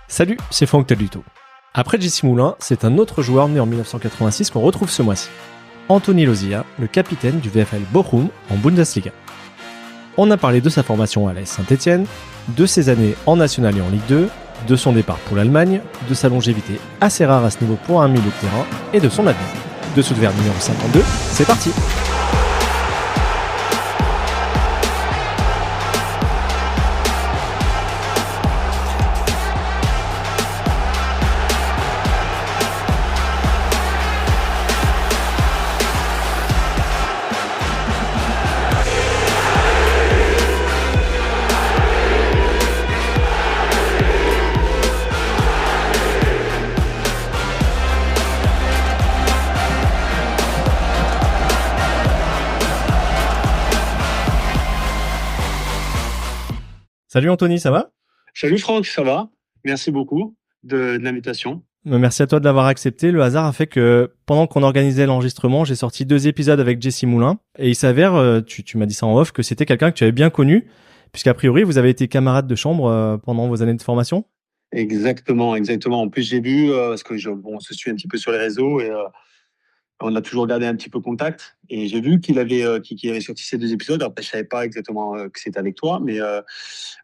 Salut, c'est Franck Taluto. Après Jesse Moulin, c'est un autre joueur né en 1986 qu'on retrouve ce mois-ci. Anthony Lozilla, le capitaine du VfL Bochum en Bundesliga. On a parlé de sa formation à l'AS Saint-Etienne, de ses années en National et en Ligue 2, de son départ pour l'Allemagne, de sa longévité assez rare à ce niveau pour un milieu de terrain et de son avenir. Dessous de verre numéro 52, c'est parti. Salut Anthony, ça va ? Salut Franck, ça va? Merci beaucoup de l'invitation. Merci à toi de l'avoir accepté. Le hasard a fait que pendant qu'on organisait l'enregistrement, j'ai sorti 2 épisodes avec Jesse Moulin. Et il s'avère, tu m'as dit ça en off, que c'était quelqu'un que tu avais bien connu, puisqu'a priori, vous avez été camarades de chambre pendant vos années de formation. Exactement, exactement. En plus, j'ai vu, parce que on se suit un petit peu sur les réseaux et on a toujours gardé un petit peu contact. Et j'ai vu qu'il avait sorti ces 2 épisodes. Après, je savais pas exactement que c'était avec toi, mais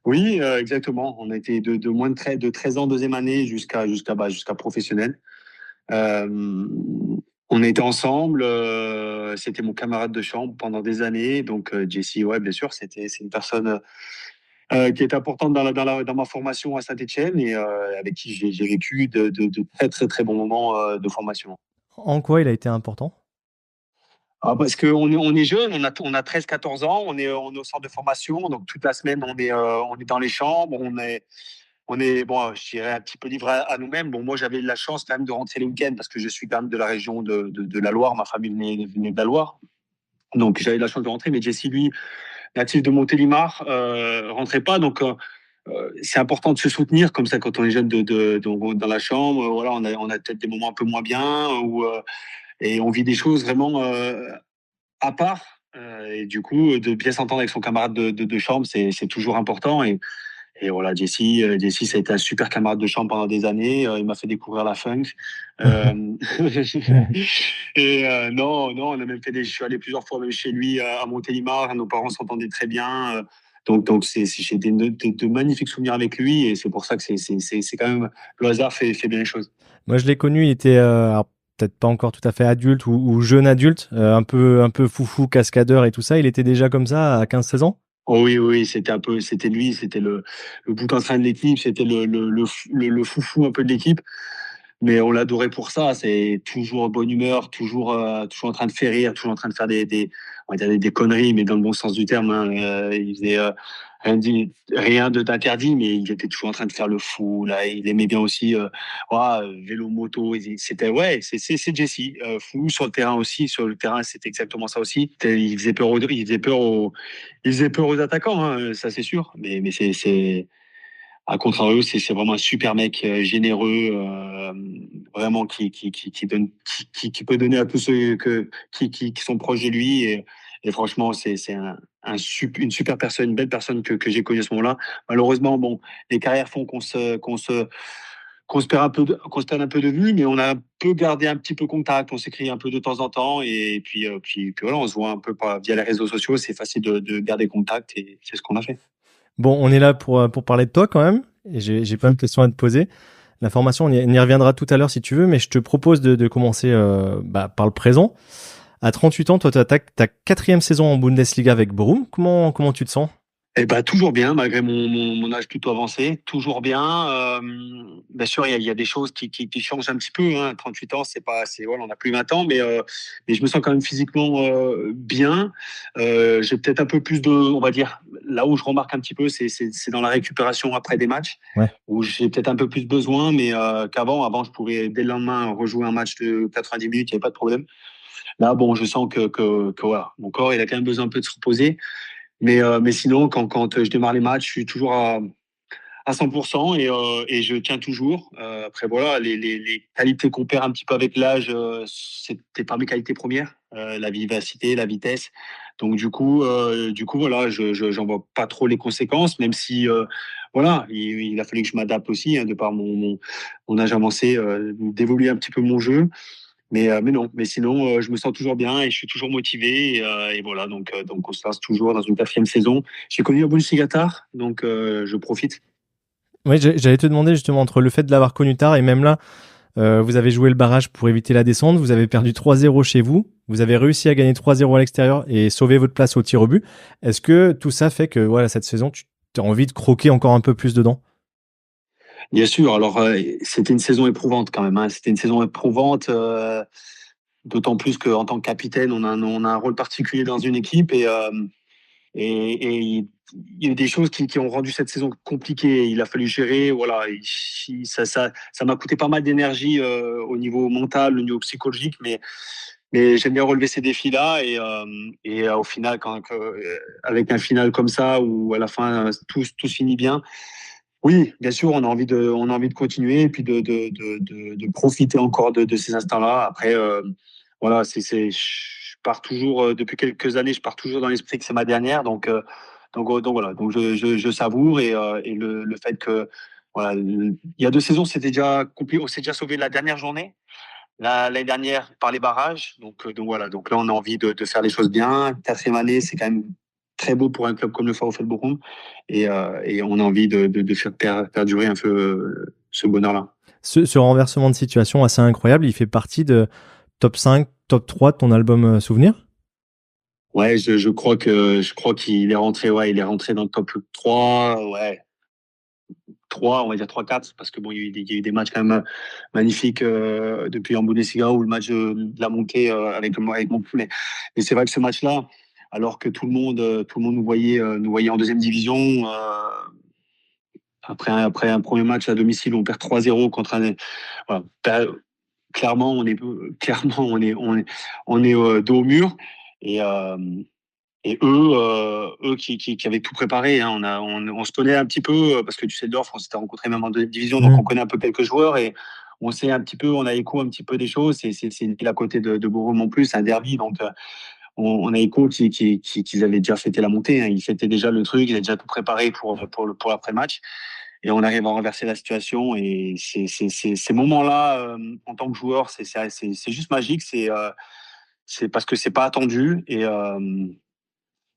oui, exactement. On a été de moins de 13 ans, deuxième année, jusqu'à professionnel. Euh, on était ensemble. C'était mon camarade de chambre pendant des années. Donc, Jesse, ouais, bien sûr, c'est une personne qui est importante dans ma formation à Saint-Etienne et avec qui j'ai vécu de très, très, très bons moments de formation. En quoi il a été important ? Ah, parce qu'on est jeune, on a 13-14 ans, on est au centre de formation, donc toute la semaine, on est dans les chambres, on est bon, je dirais un petit peu livré à nous-mêmes. Bon, moi, j'avais la chance quand même de rentrer les week-ends parce que je suis quand même de la région de la Loire, ma famille venait de la Loire. Donc, j'avais la chance de rentrer, mais Jesse, lui, natif de Montélimar, rentrait pas. Donc, c'est important de se soutenir comme ça quand on est jeune dans la chambre. Voilà, on a peut-être des moments un peu moins bien et on vit des choses vraiment à part. Et du coup, de bien s'entendre avec son camarade de chambre, c'est toujours important. Et voilà, Jesse, ça a été un super camarade de chambre pendant des années. Il m'a fait découvrir la funk. Euh, et non, non, on a même je suis allé plusieurs fois même chez lui à Montélimar. Nos parents s'entendaient très bien. Donc j'ai de magnifiques souvenirs avec lui. Et c'est pour ça que c'est quand même le hasard fait bien les choses. Moi, je l'ai connu, il était alors, peut-être pas encore tout à fait adulte ou jeune adulte, un peu foufou, cascadeur et tout ça. Il était déjà comme ça à 15-16 ans ? Oh oui, oui, c'était lui, c'était le bout en train de l'équipe, c'était le foufou un peu de l'équipe. Mais on l'adorait pour ça. C'est toujours en bonne humeur, toujours en train de faire rire, toujours en train de faire on va dire des conneries, mais dans le bon sens du terme. Hein. Il faisait rien d'interdit, mais il était toujours en train de faire le fou. Là, il aimait bien aussi vélo, moto. C'était ouais, c'est Jesse. Fou sur le terrain aussi. Sur le terrain, c'était exactement ça aussi. Il faisait peur aux attaquants, hein, ça c'est sûr. Mais c'est à contrario, c'est vraiment un super mec généreux, vraiment qui donne, qui peut donner à tous ceux qui sont proches de lui. Et franchement, c'est une super personne, une belle personne que j'ai connue à ce moment-là. Malheureusement, bon, les carrières font qu'on se perd un peu de vue, mais on a un peu gardé un petit peu contact, on s'écrit un peu de temps en temps, et puis voilà, on se voit un peu via les réseaux sociaux, c'est facile de garder contact, et c'est ce qu'on a fait. Bon, on est là pour parler de toi quand même. Et j'ai plein de questions à te poser. La formation, on y reviendra tout à l'heure si tu veux, mais je te propose de commencer par le présent. À 38 ans, toi, tu attaques ta 4e saison en Bundesliga avec Bochum. Comment tu te sens ? Eh ben, toujours bien, malgré mon âge plutôt avancé, toujours bien. Bien sûr, il y a des choses qui changent un petit peu. Hein. 38 ans, voilà, on n'a plus 20 ans, mais je me sens quand même physiquement bien. J'ai peut-être un peu plus on va dire, là où je remarque un petit peu, c'est dans la récupération après des matchs, Ouais. où j'ai peut-être un peu plus besoin, mais qu'avant. Avant, je pouvais dès le lendemain rejouer un match de 90 minutes, il n'y avait pas de problème. Là, bon, je sens que voilà, mon corps, il a quand même besoin un peu de se reposer. Mais sinon, quand je démarre les matchs, je suis toujours à 100% et je tiens toujours. Après, voilà, les qualités qu'on perd un petit peu avec l'âge, c'était pas mes qualités premières. La vivacité, la vitesse. Donc, du coup, voilà, j'en vois pas trop les conséquences, même si voilà, il a fallu que je m'adapte aussi, hein, de par mon âge avancé, d'évoluer un petit peu mon jeu. Mais non, mais sinon, je me sens toujours bien et je suis toujours motivé. Et voilà, donc on se lance toujours dans une 4e saison. J'ai connu la Bundesliga tard, donc je profite. Oui, j'allais te demander justement entre le fait de l'avoir connu tard et même là, vous avez joué le barrage pour éviter la descente, vous avez perdu 3-0 chez vous, vous avez réussi à gagner 3-0 à l'extérieur et sauver votre place au tir au but. Est-ce que tout ça fait que voilà, cette saison, tu as envie de croquer encore un peu plus dedans? Bien sûr, alors c'était une saison éprouvante quand même, hein. C'était une saison éprouvante, d'autant plus qu'en tant que capitaine, on a un rôle particulier dans une équipe et il y a eu des choses qui ont rendu cette saison compliquée. Il a fallu gérer, voilà, ça m'a coûté pas mal d'énergie au niveau mental, au niveau psychologique, mais j'aime bien relever ces défis-là et au final, avec un final comme ça où à la fin tout se finit bien. Oui, bien sûr, on a envie de continuer et puis de profiter encore de ces instants-là. Après, voilà, je pars toujours depuis quelques années, je pars toujours dans l'esprit que c'est ma dernière, donc voilà, donc je savoure et le fait que voilà, il y a 2 saisons, c'était déjà compliqué, on s'est déjà sauvé la dernière journée. L'année dernière par les barrages, donc voilà, donc là on a envie de faire les choses bien. 4e année, c'est quand même très beau pour un club comme le VfL Bochum et on a envie de faire perdurer un peu ce bonheur-là. Ce renversement de situation assez incroyable, il fait partie de top 5, top 3 de ton album Souvenir? Ouais, je crois qu'il est rentré, ouais, il est rentré dans le top 3, ouais, 3, on va dire 3-4, parce que bon, il y a eu des matchs quand même magnifiques depuis en Bundesliga ou le match de la montée avec mon poulet. Et c'est vrai que ce match-là, alors que tout le monde nous voyait en 2e division, après un premier match à domicile où on perd 3-0 contre un, voilà, clairement on est dos au mur et eux qui avaient tout préparé, hein. On se connaît un petit peu parce que Düsseldorf, on s'était rencontrés même en 2e division, donc on connaît un peu quelques joueurs et on sait un petit peu, on a écho un petit peu des choses. C'est une ville à côté de Bochum en plus, un derby, donc on a écho qu'ils avaient déjà fêté la montée, hein. Ils fêtaient déjà le truc, ils avaient déjà tout préparé pour l'après-match. Et on arrive à renverser la situation et ces moments-là, en tant que joueur, c'est juste magique. C'est parce que c'est pas attendu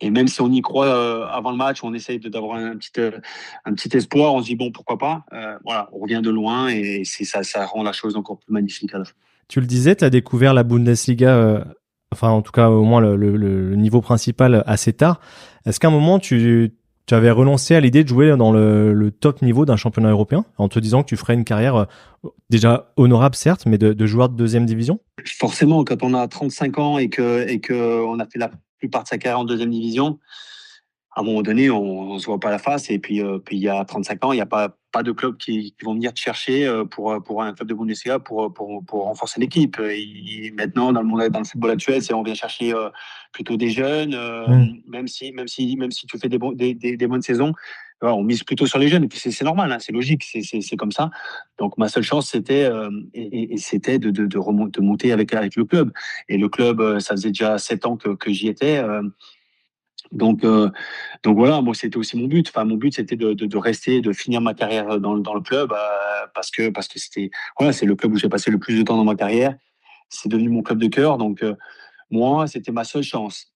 et même si on y croit avant le match, on essaye d'avoir un petit espoir. On se dit bon, pourquoi pas. Voilà, on revient de loin et ça rend la chose encore plus magnifique à la fin. Tu le disais, tu as découvert la Bundesliga, enfin en tout cas au moins le niveau principal assez tard. Est-ce qu'à un moment tu avais renoncé à l'idée de jouer dans le top niveau d'un championnat européen en te disant que tu ferais une carrière déjà honorable certes, mais de joueur de 2e division? Forcément, quand on a 35 ans et que on a fait la plupart de sa carrière en 2e division, à un moment donné, on se voit pas la face. Et puis il y a 35 ans, il n'y a pas de club qui vont venir te chercher pour un club de Bundesliga pour renforcer l'équipe. Maintenant, dans le football actuel, on vient chercher plutôt des jeunes, même si tu fais des bonnes saisons. Voilà, on mise plutôt sur les jeunes. Et puis c'est normal, hein, c'est logique, c'est comme ça. Donc ma seule chance, c'était de monter avec le club. Et le club, ça faisait déjà 7 ans que j'y étais. Donc, euh, donc voilà, moi c'était aussi mon but. Enfin, mon but c'était de rester, de finir ma carrière dans le club parce que c'était voilà, c'est le club où j'ai passé le plus de temps dans ma carrière. C'est devenu mon club de cœur. Donc moi, c'était ma seule chance.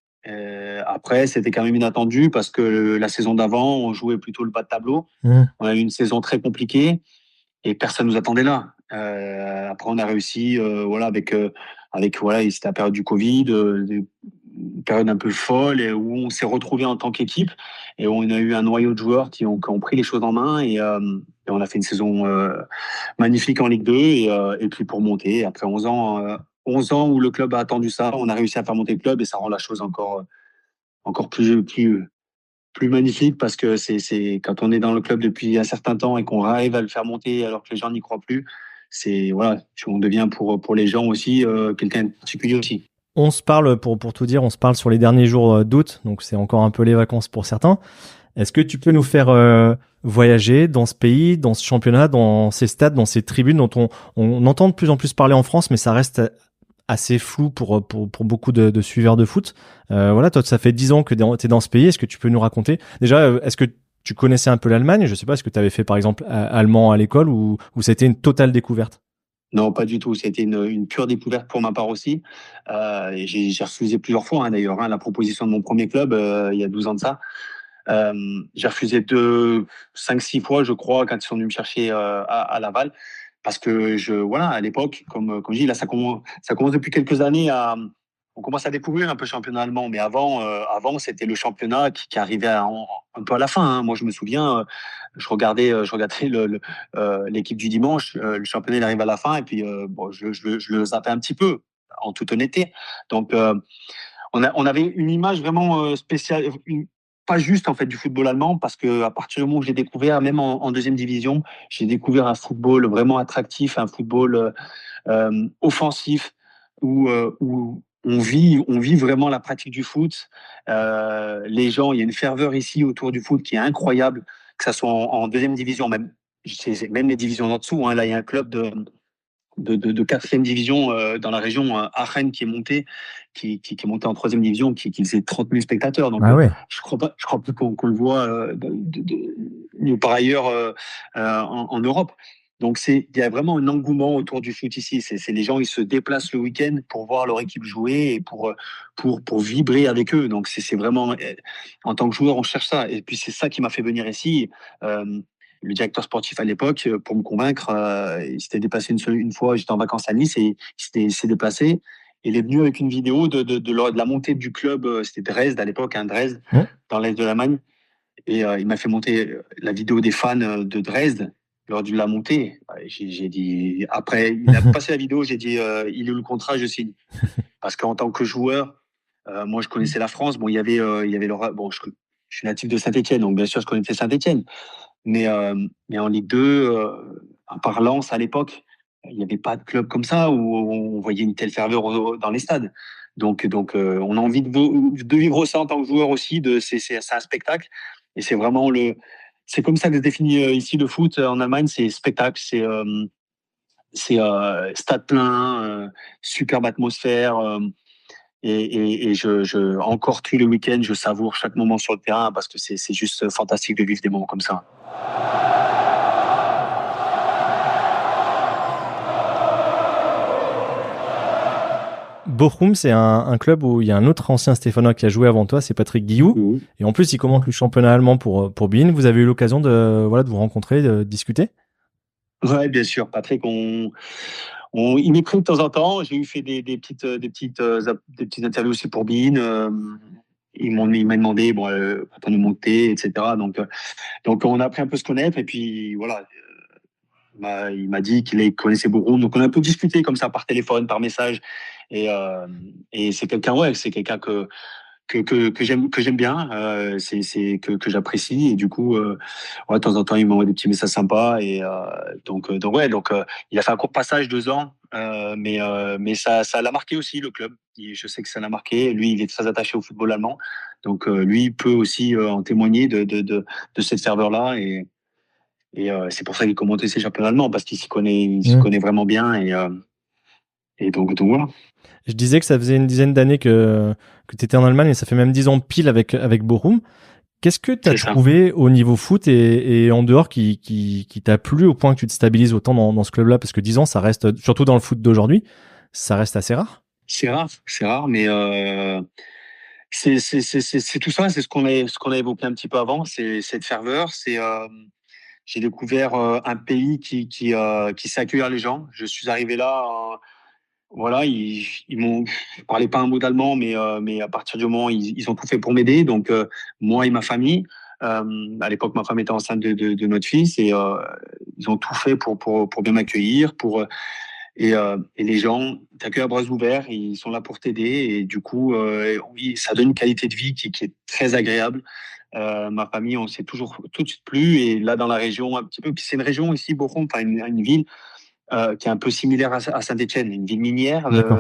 Après, c'était quand même inattendu parce que la saison d'avant, on jouait plutôt le bas de tableau. On a eu une saison très compliquée et personne nous attendait là. Après, on a réussi, voilà, avec voilà, c'était la période du Covid, une période un peu folle et où on s'est retrouvé en tant qu'équipe et où on a eu un noyau de joueurs qui ont pris les choses en main et on a fait une saison magnifique en Ligue 2 et puis pour monter après 11 ans où le club a attendu ça, on a réussi à faire monter le club et ça rend la chose encore plus magnifique parce que c'est quand on est dans le club depuis un certain temps et qu'on arrive à le faire monter alors que les gens n'y croient plus, c'est voilà, on devient pour les gens aussi quelqu'un de particulier aussi. On se parle, pour tout dire, on se parle sur les derniers jours d'août, donc c'est encore un peu les vacances pour certains. Est-ce que tu peux nous faire voyager dans ce pays, dans ce championnat, dans ces stades, dans ces tribunes dont on entend de plus en plus parler en France, mais ça reste assez flou pour beaucoup de suiveurs de foot. Voilà, toi, ça fait 10 ans que tu es dans ce pays. Est-ce que tu peux nous raconter? Déjà, est-ce que Tu connaissais un peu l'Allemagne, je sais pas, est-ce que tu avais fait par exemple allemand à l'école ou c'était une totale découverte? Non, pas du tout. C'était une pure découverte pour ma part aussi. Et j'ai refusé plusieurs fois, hein, d'ailleurs, hein, la proposition de mon premier club il y a 12 ans de ça. J'ai refusé 5, 6 fois, je crois, quand ils sont venus me chercher à Laval. Parce que voilà, à l'époque, comme je dis, là, ça commence depuis quelques années on commence à découvrir un peu le championnat allemand. Mais avant, c'était le championnat qui arrivait un peu à la fin, hein. Moi, je me souviens, je regardais l'équipe du dimanche. Le championnat, il arrive à la fin. Et puis, bon, je le zappais un petit peu, en toute honnêteté. Donc, on avait une image vraiment spéciale, pas juste en fait du football allemand, parce que à partir du moment où j'ai découvert, même en deuxième division, j'ai découvert un football vraiment attractif, un football offensif où on vit vraiment la pratique du foot. Les gens, il y a une ferveur ici autour du foot qui est incroyable, que ça soit en deuxième division, même les divisions en dessous, hein. Là, il y a un club de quatrième division dans la région, Aachen, qui est monté en troisième division, qui faisait 30 000 spectateurs. Donc, Ah ouais. je crois plus qu'on le voit par ailleurs en Europe. Donc, il y a vraiment un engouement autour du foot ici. C'est les gens, ils se déplacent le week-end pour voir leur équipe jouer et pour vibrer avec eux. Donc, c'est vraiment, en tant que joueur, on cherche ça. Et puis, c'est ça qui m'a fait venir ici. Euh, le directeur sportif à l'époque, pour me convaincre, il s'était déplacé une fois, j'étais en vacances à Nice et s'est déplacé. Il est venu avec une vidéo de la montée du club, c'était Dresde à l'époque, hein, Dresde, Mmh. dans l'Est de l'Allemagne. Et il m'a fait monter la vidéo des fans de Dresde lors de la montée. J'ai dit, après, il a passé la vidéo, j'ai dit, il est où le contrat, je signe. Parce qu'en tant que joueur, moi, je connaissais la France. Bon, il y avait bon, je suis natif de Saint-Étienne, donc bien sûr, je connaissais Saint-Étienne. Mais en Ligue 2, à part Lens à l'époque, il n'y avait pas de club comme ça où on voyait une telle ferveur dans les stades. Donc, on a envie de vivre ça en tant que joueur aussi. C'est un spectacle. Et c'est comme ça que se définit ici le foot en Allemagne. C'est spectacle, c'est stade plein, superbe atmosphère. Et encore tous les week-ends, je savoure chaque moment sur le terrain parce que c'est juste fantastique de vivre des moments comme ça. Bochum, c'est un club où il y a un autre ancien Stéphanois qui a joué avant toi, c'est Patrick Guillou. Mmh. Et en plus, il commente le championnat allemand pour Bein. Vous avez eu l'occasion de vous rencontrer, de discuter? Ouais, bien sûr, Patrick, il m'écrit de temps en temps. J'ai eu fait des petites interviews aussi pour Bein. Il m'a demandé, bon, quand on est monté, etc. Donc, on a appris un peu à se connaître. Et puis, voilà, il m'a dit qu'il connaissait beaucoup. Donc, on a un peu discuté comme ça par téléphone, par message. Et c'est quelqu'un, ouais, c'est quelqu'un que j'aime bien, que j'apprécie. Et du coup, ouais, de temps en temps, il m'envoie des petits messages sympas. Et donc ouais, il a fait un court passage 2 ans, mais ça l'a marqué aussi le club. Je sais que ça l'a marqué. Lui, il est très attaché au football allemand, donc lui il peut aussi en témoigner de cette ferveur-là. Et c'est pour ça qu'il commente ces championnats allemands parce qu'il s'y connaît vraiment bien. Et donc voilà. Je disais que ça faisait une dizaine d'années que tu étais en Allemagne et ça fait même 10 ans pile avec Bochum. Qu'est-ce que tu as C'est ça. trouvé au niveau foot et en dehors qui t'a plu au point que tu te stabilises autant dans ce club-là? Parce que 10 ans, ça reste, surtout dans le foot d'aujourd'hui, ça reste assez rare. C'est rare, mais c'est tout ça, c'est ce qu'on a évoqué un petit peu avant, c'est cette ferveur. J'ai découvert un pays qui sait accueillir les gens. Je suis arrivé là, voilà, je parlais pas un mot d'allemand, mais à partir du moment où ils ont tout fait pour m'aider, donc moi et ma famille. À l'époque, ma femme était enceinte de notre fils et ils ont tout fait pour bien m'accueillir, et les gens t'accueillent à bras ouverts, ils sont là pour t'aider et du coup, oui, ça donne une qualité de vie qui est très agréable. Ma famille, on s'est toujours tout de suite plu et là dans la région un petit peu, puis c'est une région ici, Bochum, enfin une ville qui est un peu similaire à Saint-Étienne, une ville minière, D'accord.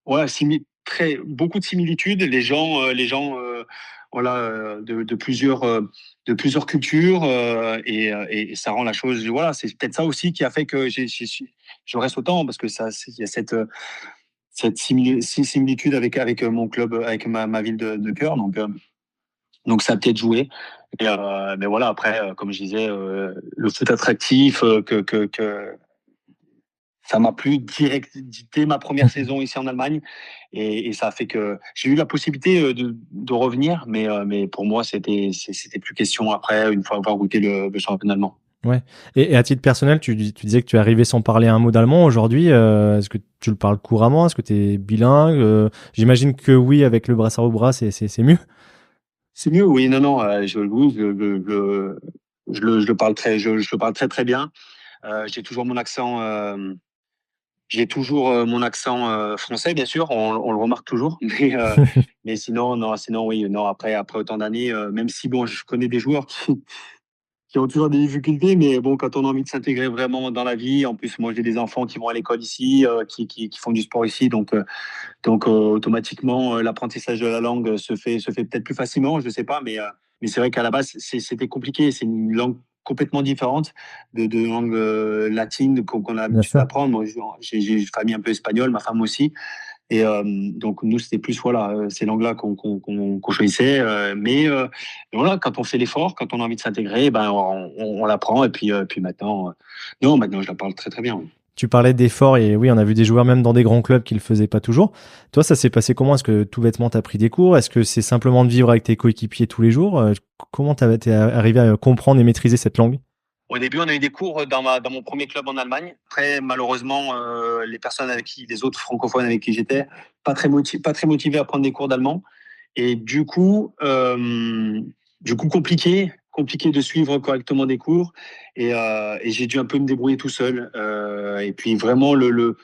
voilà, beaucoup de similitudes. Les gens, voilà, de plusieurs cultures, et ça rend la chose. Voilà, c'est peut-être ça aussi qui a fait que je reste autant parce que il y a cette similitude avec mon club, avec ma ville de cœur. Donc ça a peut-être joué. Mais voilà, après, comme je disais, le foot attractif, que ça m'a plu direct dès ma première saison ici en Allemagne, et ça a fait que j'ai eu la possibilité de revenir, mais pour moi c'était plus question après, une fois avoir goûté le championnat allemand. Ouais. Et à titre personnel, tu disais que tu es arrivé sans parler un mot d'allemand aujourd'hui. Est-ce que tu le parles couramment? Est-ce que tu es bilingue? J'imagine que oui, avec le brassard au bras, c'est mieux. C'est mieux, oui, non, non, je le parle je le parle très très bien. J'ai toujours mon accent. J'ai toujours mon accent français, bien sûr, on le remarque toujours, mais sinon, non, sinon, oui, non, après autant d'années, même si bon, je connais des joueurs qui ont toujours des difficultés, mais bon, quand on a envie de s'intégrer vraiment dans la vie, en plus, moi, j'ai des enfants qui vont à l'école ici, qui font du sport ici, donc automatiquement, l'apprentissage de la langue se fait peut-être plus facilement, je ne sais pas, mais c'est vrai qu'à la base, c'était compliqué. C'est une langue complètement différente de langue latine qu'on a Bien l'habitude sûr. d'apprendre. Moi, j'ai une famille un peu espagnole, ma femme aussi. Et donc, nous, c'était plus voilà, ces langues-là qu'on choisissait. Mais voilà, quand on fait l'effort, quand on a envie de s'intégrer, ben, on l'apprend. Et puis maintenant, non, maintenant, je la parle très, très bien. Tu parlais d'efforts et oui, on a vu des joueurs même dans des grands clubs qui le faisaient pas toujours. Toi, ça s'est passé comment? Est-ce que tout bêtement t'as pris des cours? Est-ce que c'est simplement de vivre avec tes coéquipiers tous les jours? Comment t'es arrivé à comprendre et maîtriser cette langue? Au début, on a eu des cours dans mon premier club en Allemagne. Après, malheureusement, les personnes les autres francophones avec qui j'étais, pas très motivés à prendre des cours d'allemand. Et du coup compliqué de suivre correctement des cours. Et j'ai dû un peu me débrouiller tout seul. Et puis vraiment, le,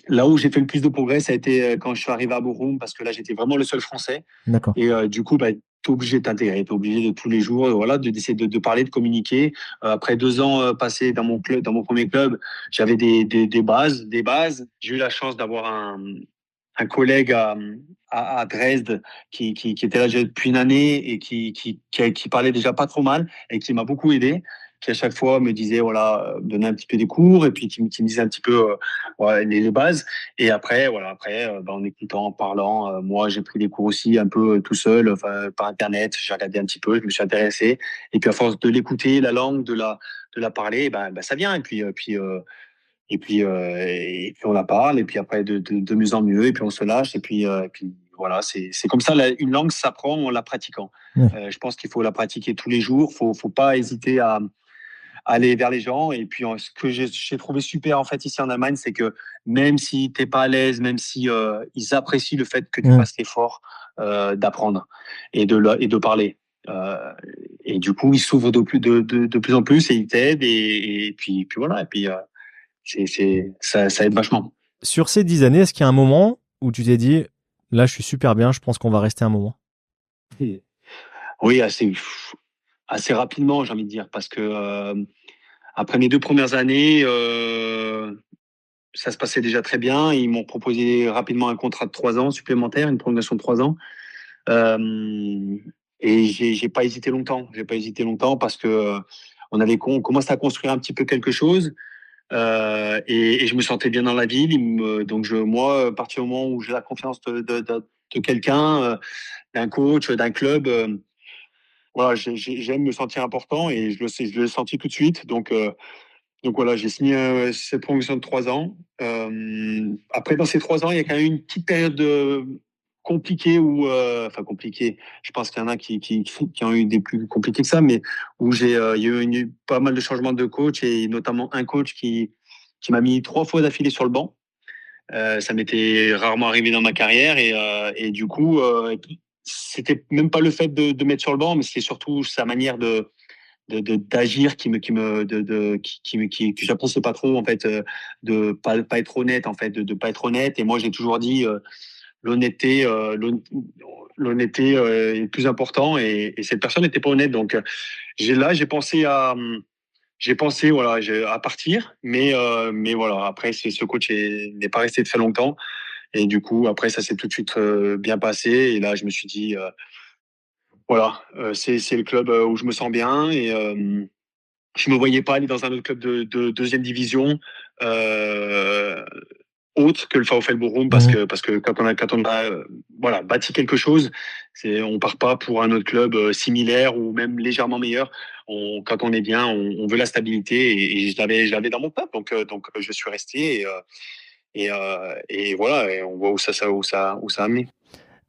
là où j'ai fait le plus de progrès, ça a été quand je suis arrivé à Bochum, parce que là, j'étais vraiment le seul Français. D'accord. Et du coup, bah, t'es obligé de t'intégrer, t'es obligé de tous les jours, voilà, d'essayer de parler, de communiquer. Après 2 ans passés dans mon club, dans mon premier club, j'avais des bases. J'ai eu la chance d'avoir un collègue à Dresde qui était là déjà depuis une année et qui parlait déjà pas trop mal et qui m'a beaucoup aidé, qui à chaque fois me disait, voilà, donnait un petit peu des cours et puis qui me disait un petit peu ouais, les bases. Et après, voilà, après, bah, en écoutant, en parlant, moi, j'ai pris des cours aussi un peu tout seul, enfin, par Internet. J'ai regardé un petit peu, je me suis intéressé. Et puis, à force de l'écouter, la langue, de la parler, ben, ça vient. Et puis on la parle, et puis après, de mieux en mieux, et puis on se lâche. Et puis voilà, c'est comme ça, une langue s'apprend en la pratiquant. Ouais. Je pense qu'il faut la pratiquer tous les jours. Faut pas hésiter à aller vers les gens. Et puis, ce que j'ai trouvé super en fait ici en Allemagne, c'est que même si t'es pas à l'aise, même si ils apprécient le fait que tu Mm. fasses l'effort d'apprendre et de parler. Euh, et du coup, ils s'ouvrent de plus en plus et ils t'aident. Et puis voilà. Et puis ça aide vachement. Sur ces 10 années, est-ce qu'il y a un moment où tu t'es dit, là, je suis super bien, je pense qu'on va rester un moment? Oui, assez rapidement, j'ai envie de dire, parce que après mes 2 premières années, ça se passait déjà très bien. Ils m'ont proposé rapidement un contrat de 3 ans supplémentaire, une prolongation de 3 ans. Euh, et j'ai pas hésité longtemps. J'ai pas hésité longtemps parce que on commençait à construire un petit peu quelque chose. Et je me sentais bien dans la ville. Donc moi, à partir du moment où j'ai la confiance de quelqu'un, d'un coach, d'un club, voilà, j'aime me sentir important et je le sais, je l'ai senti tout de suite. Donc voilà, j'ai signé cette promotion de 3 ans. Après, dans ces 3 ans, il y a quand même une petite période compliquée enfin compliquée. Je pense qu'il y en a qui ont eu des plus compliqués que ça, mais où il y a eu pas mal de changements de coach et notamment un coach qui m'a mis 3 fois d'affilée sur le banc. Ça m'était rarement arrivé dans ma carrière et du coup, c'était même pas le fait de mettre sur le banc, mais c'était surtout sa manière d'agir que j'appréciais pas trop en fait, de pas être honnête en fait, de pas être honnête. Et moi j'ai toujours dit l'honnêteté l'honnêteté est le plus important, et cette personne n'était pas honnête. Donc j'ai pensé voilà, à partir, mais voilà, après ce coach n'est pas resté très longtemps, et du coup après ça s'est tout de suite bien passé, et là je me suis dit voilà, c'est le club où je me sens bien, et je me voyais pas aller dans un autre club de deuxième division. Euh, autre que le VfL Bochum parce que quand on a voilà bâti quelque chose, on part pas pour un autre club similaire ou même légèrement meilleur. Quand on est bien, on veut la stabilité et je l'avais dans mon club donc je suis resté et voilà et on voit où ça a amené.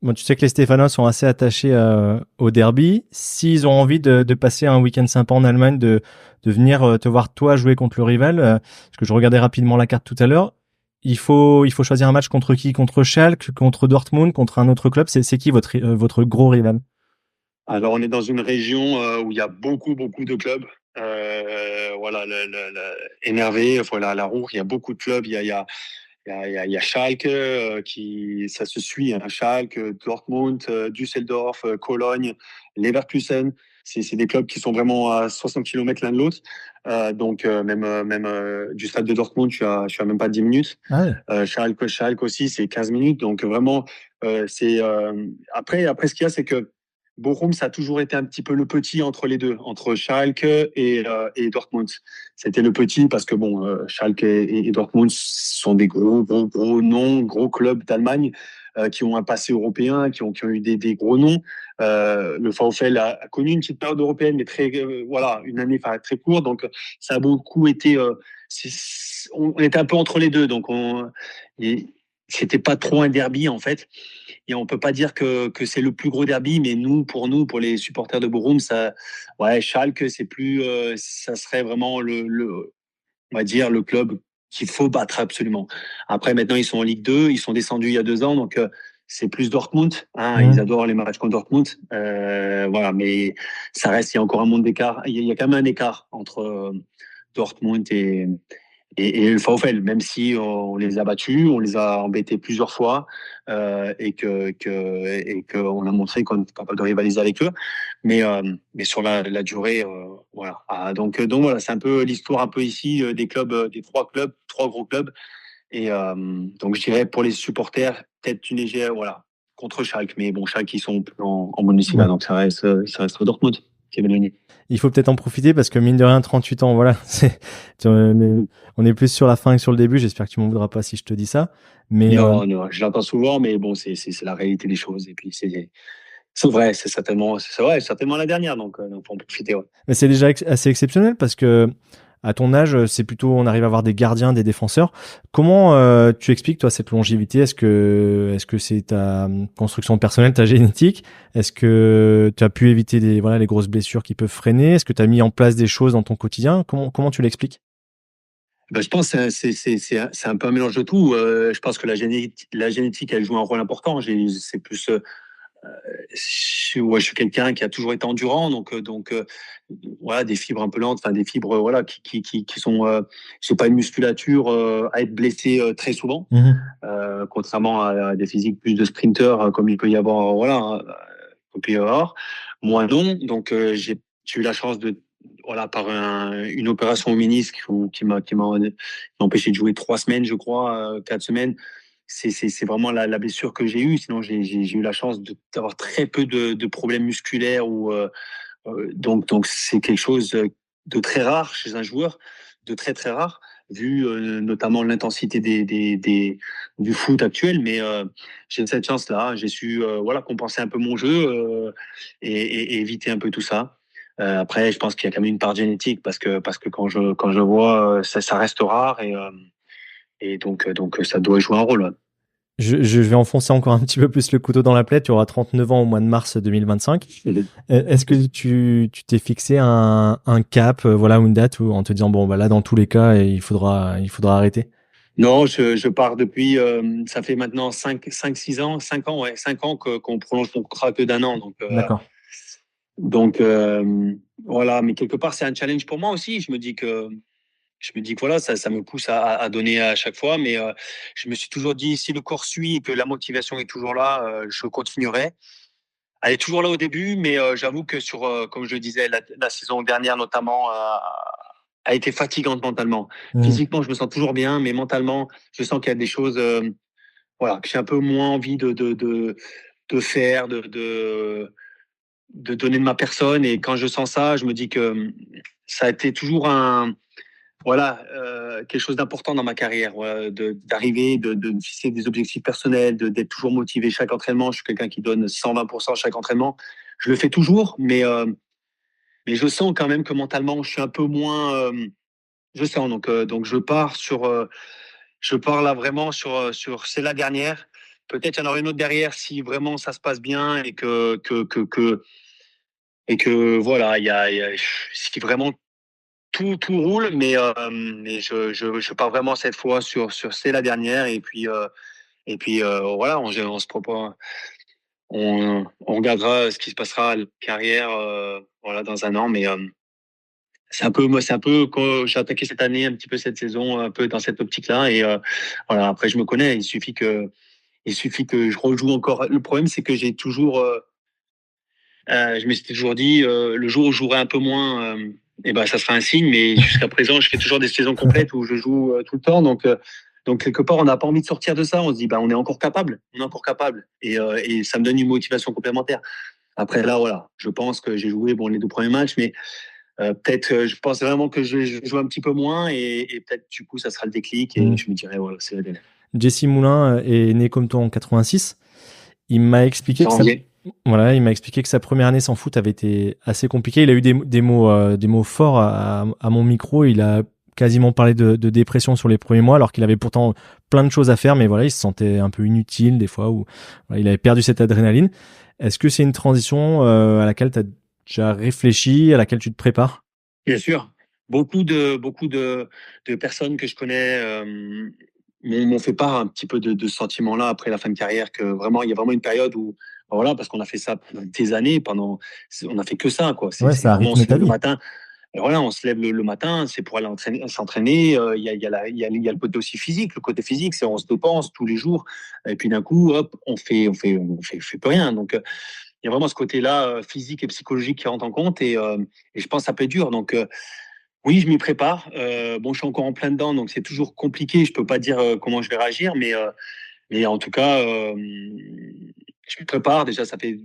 Bon, tu sais que les Stéphanois sont assez attachés au derby. S'ils ont envie de passer un week-end sympa en Allemagne, de venir te voir toi jouer contre le rival, parce que je regardais rapidement la carte tout à l'heure, il faut choisir un match contre qui? Contre Schalke, contre Dortmund, contre un autre club. C'est qui votre gros rival? Alors, on est dans une région où il y a beaucoup de clubs. Voilà, énervé, voilà, la Ruhr, il y a beaucoup de clubs. Il y a Schalke ça se suit. Hein, Schalke, Dortmund, Düsseldorf, Cologne, Leverkusen. C'est des clubs qui sont vraiment à 60 km l'un de l'autre. Donc, même du stade de Dortmund, je suis à même pas 10 minutes. Ah ouais. Schalke aussi, c'est 15 minutes. Donc, vraiment, après, ce qu'il y a, c'est que Bochum, ça a toujours été un petit peu le petit entre les deux, entre Schalke et Dortmund. C'était le petit parce que bon, Schalke et Dortmund sont des gros noms, gros clubs d'Allemagne qui ont un passé européen, qui ont eu des gros noms. Le VfL a connu une petite période européenne, mais voilà, une année très courte. Donc ça a beaucoup été, on était un peu entre les deux, donc c'était pas trop un derby en fait. Et on peut pas dire que c'est le plus gros derby, mais pour nous, pour les supporters de Bochum, ouais, Schalke, ça serait vraiment on va dire, le club qu'il faut battre absolument. Après, maintenant, ils sont en Ligue 2, ils sont descendus il y a 2 ans, donc c'est plus Dortmund. Hein, Ils adorent les matchs contre Dortmund. Voilà, mais ça reste, il y a encore un monde d'écart. Il y a quand même un écart entre Dortmund et le VfL, même si on les a battus, on les a embêtés plusieurs fois et qu'on a montré qu'on est capable de rivaliser avec eux. Mais sur la durée, voilà. Donc voilà, c'est un peu l'histoire un peu ici des clubs, des trois gros clubs. Et donc je dirais pour les supporters, peut-être une légère, voilà, contre Schalke. Mais bon, Schalke, ils sont en Bundesliga, Ouais. donc ça reste Dortmund qui est éloigné. Il faut peut-être en profiter parce que mine de rien, 38 ans, voilà, on est plus sur la fin que sur le début. J'espère que tu m'en voudras pas si je te dis ça. Mais Non, non, je l'entends souvent, mais bon, c'est la réalité des choses. Et puis, c'est vrai, certainement la dernière, donc faut en profiter. Ouais. mais c'est déjà assez exceptionnel parce que à ton âge, c'est plutôt on arrive à avoir des gardiens, des défenseurs. Comment tu expliques toi cette longévité? Est-ce que c'est ta construction personnelle, ta génétique? Est-ce que tu as pu éviter les grosses blessures qui peuvent freiner? Est-ce que tu as mis en place des choses dans ton quotidien? Comment tu l'expliques? Ben, je pense que c'est un peu un mélange de tout. Je pense que la génétique, elle joue un rôle important. C'est plus je suis quelqu'un qui a toujours été endurant, donc voilà, des fibres un peu lentes, enfin des fibres voilà qui sont. J'ai pas une musculature à être blessé très souvent, contrairement à des physiques plus de sprinteurs comme il peut y avoir voilà, comme il peut y avoir. Moi non, donc j'ai eu la chance de voilà par une opération au ménisque qui m'a empêché de jouer 3 semaines, je crois, 4 semaines. C'est vraiment la blessure que j'ai eue. Sinon, j'ai eu la chance d'avoir très peu de problèmes musculaires. Donc, c'est quelque chose de très rare chez un joueur, de très, très rare, vu notamment l'intensité du foot actuel. Mais j'ai cette chance-là. J'ai su voilà, compenser un peu mon jeu et éviter un peu tout ça. Après, je pense qu'il y a quand même une part génétique parce que quand je vois, ça reste rare et donc ça doit jouer un rôle. Ouais. Je vais enfoncer encore un petit peu plus le couteau dans la plaie. Tu auras 39 ans au mois de mars 2025. Est-ce que tu t'es fixé un cap, voilà, ou une date où, en te disant, bon, bah là, dans tous les cas, il faudra arrêter? Non, je pars depuis, ça fait maintenant 6 ans, 5 ans, ouais, 5 ans qu'on prolonge mon contrat que d'un an. D'accord. Donc voilà, mais quelque part, c'est un challenge pour moi aussi. Je me dis que voilà, ça me pousse à donner à chaque fois, mais je me suis toujours dit, si le corps suit et que la motivation est toujours là, je continuerai. Elle est toujours là au début, mais j'avoue que comme je le disais, la saison dernière notamment a été fatigante mentalement. Physiquement, je me sens toujours bien, mais mentalement, je sens qu'il y a des choses, voilà, que j'ai un peu moins envie de faire, de donner de ma personne. Et quand je sens ça, je me dis que ça a été toujours voilà, quelque chose d'important dans ma carrière, voilà, d'arriver, de me fixer des objectifs personnels, d'être toujours motivé chaque entraînement. Je suis quelqu'un qui donne 120% chaque entraînement. Je le fais toujours, mais je sens quand même que mentalement, je suis un peu moins. Je sens, donc je pars là vraiment sur c'est la dernière. Peut-être il y en aura une autre derrière si vraiment ça se passe bien et que voilà, si vraiment tout roule, mais je pars vraiment cette fois sur c'est la dernière et puis voilà, on se propose, on regardera ce qui se passera à la carrière, voilà, dans un an, mais c'est un peu moi, c'est un peu quand j'ai attaqué cette année, un petit peu cette saison, un peu dans cette optique-là, et voilà. Après, je me connais, il suffit que je rejoue encore. Le problème, c'est que j'ai toujours, je me suis toujours dit, le jour où je jouerai un peu moins, et ben, ça sera un signe. Mais jusqu'à présent, je fais toujours des saisons complètes où je joue tout le temps. Donc quelque part, on n'a pas envie de sortir de ça. On se dit, bah, on est encore capable. On est encore capable. Et ça me donne une motivation complémentaire. Après, là, voilà, je pense que j'ai joué bon, les 2 premiers matchs, mais peut-être, je pense vraiment que je joue un petit peu moins et peut-être, du coup, ça sera le déclic et Mm. je me dirais, voilà, c'est la dernière. Jesse Moulin est né comme toi en 86. Il m'a expliqué que Janvier. voilà, il m'a expliqué que sa première année sans foot avait été assez compliquée. Il a eu des mots forts à mon micro. Il a quasiment parlé de dépression sur les premiers mois, alors qu'il avait pourtant plein de choses à faire, mais voilà, il se sentait un peu inutile des fois, où voilà, il avait perdu cette adrénaline. Est-ce que c'est une transition à laquelle tu as déjà réfléchi, à laquelle tu te prépares? Bien sûr, beaucoup de personnes que je connais m'ont fait part un petit peu de ce sentiment-là après la fin de carrière, que vraiment, il y a vraiment une période où, voilà, parce qu'on a fait ça pendant des années, on a fait que ça, quoi. Ouais, C'est ça a vraiment, on rythmé se ta lève le vie. matin. Et voilà, on se lève le matin, c'est pour aller s'entraîner. Il y a le côté aussi physique. Le côté physique, c'est on se dépense tous les jours. Et puis d'un coup, hop, on fait plus rien. Donc, il y a vraiment ce côté-là, physique et psychologique qui rentre en compte. Et je pense que ça peut être dur. Donc, oui, je m'y prépare. Bon, je suis encore en plein dedans, donc c'est toujours compliqué. Je peux pas dire comment je vais réagir, mais en tout cas, je me prépare. Déjà, ça fait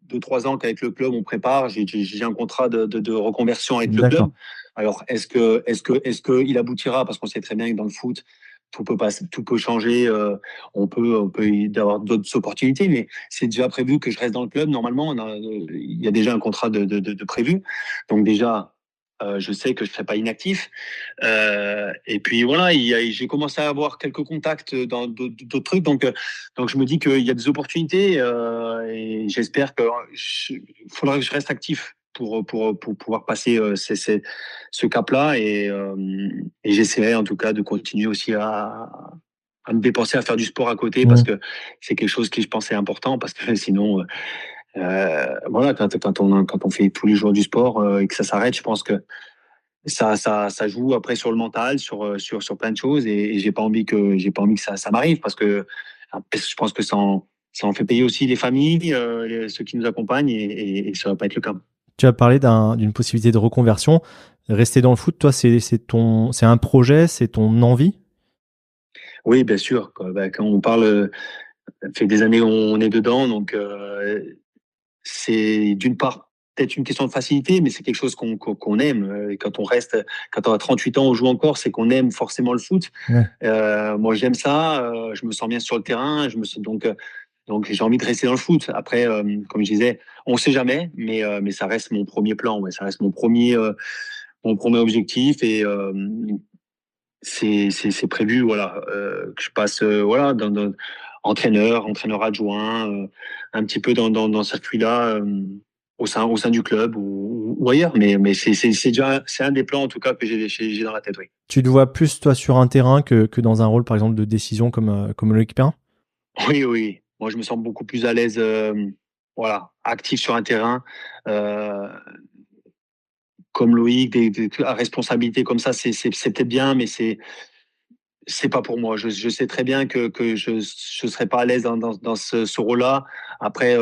2, 3 ans qu'avec le club, on prépare. J'ai un contrat de reconversion avec le club. D'accord. Alors, est-ce que il aboutira? Parce qu'on sait très bien que dans le foot, tout peut changer. On peut y avoir d'autres opportunités, mais c'est déjà prévu que je reste dans le club. Normalement, il y a déjà un contrat de prévu. Donc déjà, je sais que je ne serai pas inactif. Et puis voilà, j'ai commencé à avoir quelques contacts dans d'autres trucs, donc je me dis qu'il y a des opportunités, et j'espère qu'il faudra que je reste actif pour pouvoir passer ce cap-là, et j'essaierai en tout cas de continuer aussi à me dépenser à faire du sport à côté, parce Mm. que c'est quelque chose qui, je pense, est important, parce que sinon, voilà, quand on fait tous les jours du sport, et que ça s'arrête, je pense que ça joue après sur le mental, sur plein de choses, et j'ai pas envie que ça m'arrive, parce que après, je pense que ça en fait payer aussi les familles, ceux qui nous accompagnent, et ça va pas être le cas. Tu as parlé d'une possibilité de reconversion. Rester dans le foot, toi, c'est un projet, c'est ton envie? Oui, bien sûr. Bah, quand on parle, ça fait des années qu'on est dedans, donc c'est d'une part peut-être une question de facilité, mais c'est quelque chose qu'on aime. Quand on a 38 ans, on joue encore, c'est qu'on aime forcément le foot. Ouais. Moi, j'aime ça. Je me sens bien sur le terrain. Donc j'ai envie de rester dans le foot. Après, comme je disais, on ne sait jamais, mais ça reste mon premier plan. Ouais, ça reste mon premier objectif, et c'est prévu. Voilà, que je passe, voilà, entraîneur adjoint, un petit peu dans ce circuit-là, au sein du club, ou ailleurs. Mais c'est un des plans, en tout cas, que j'ai dans la tête. Oui. Tu te vois plus, toi, sur un terrain que dans un rôle, par exemple, de décision comme le récupérant? Oui, oui. Moi, je me sens beaucoup plus à l'aise, voilà, actif sur un terrain, euh, comme Loïc, à responsabilité comme ça, c'est peut-être bien, mais c'est pas pour moi. Je sais très bien que je serais pas à l'aise dans ce rôle-là. Après,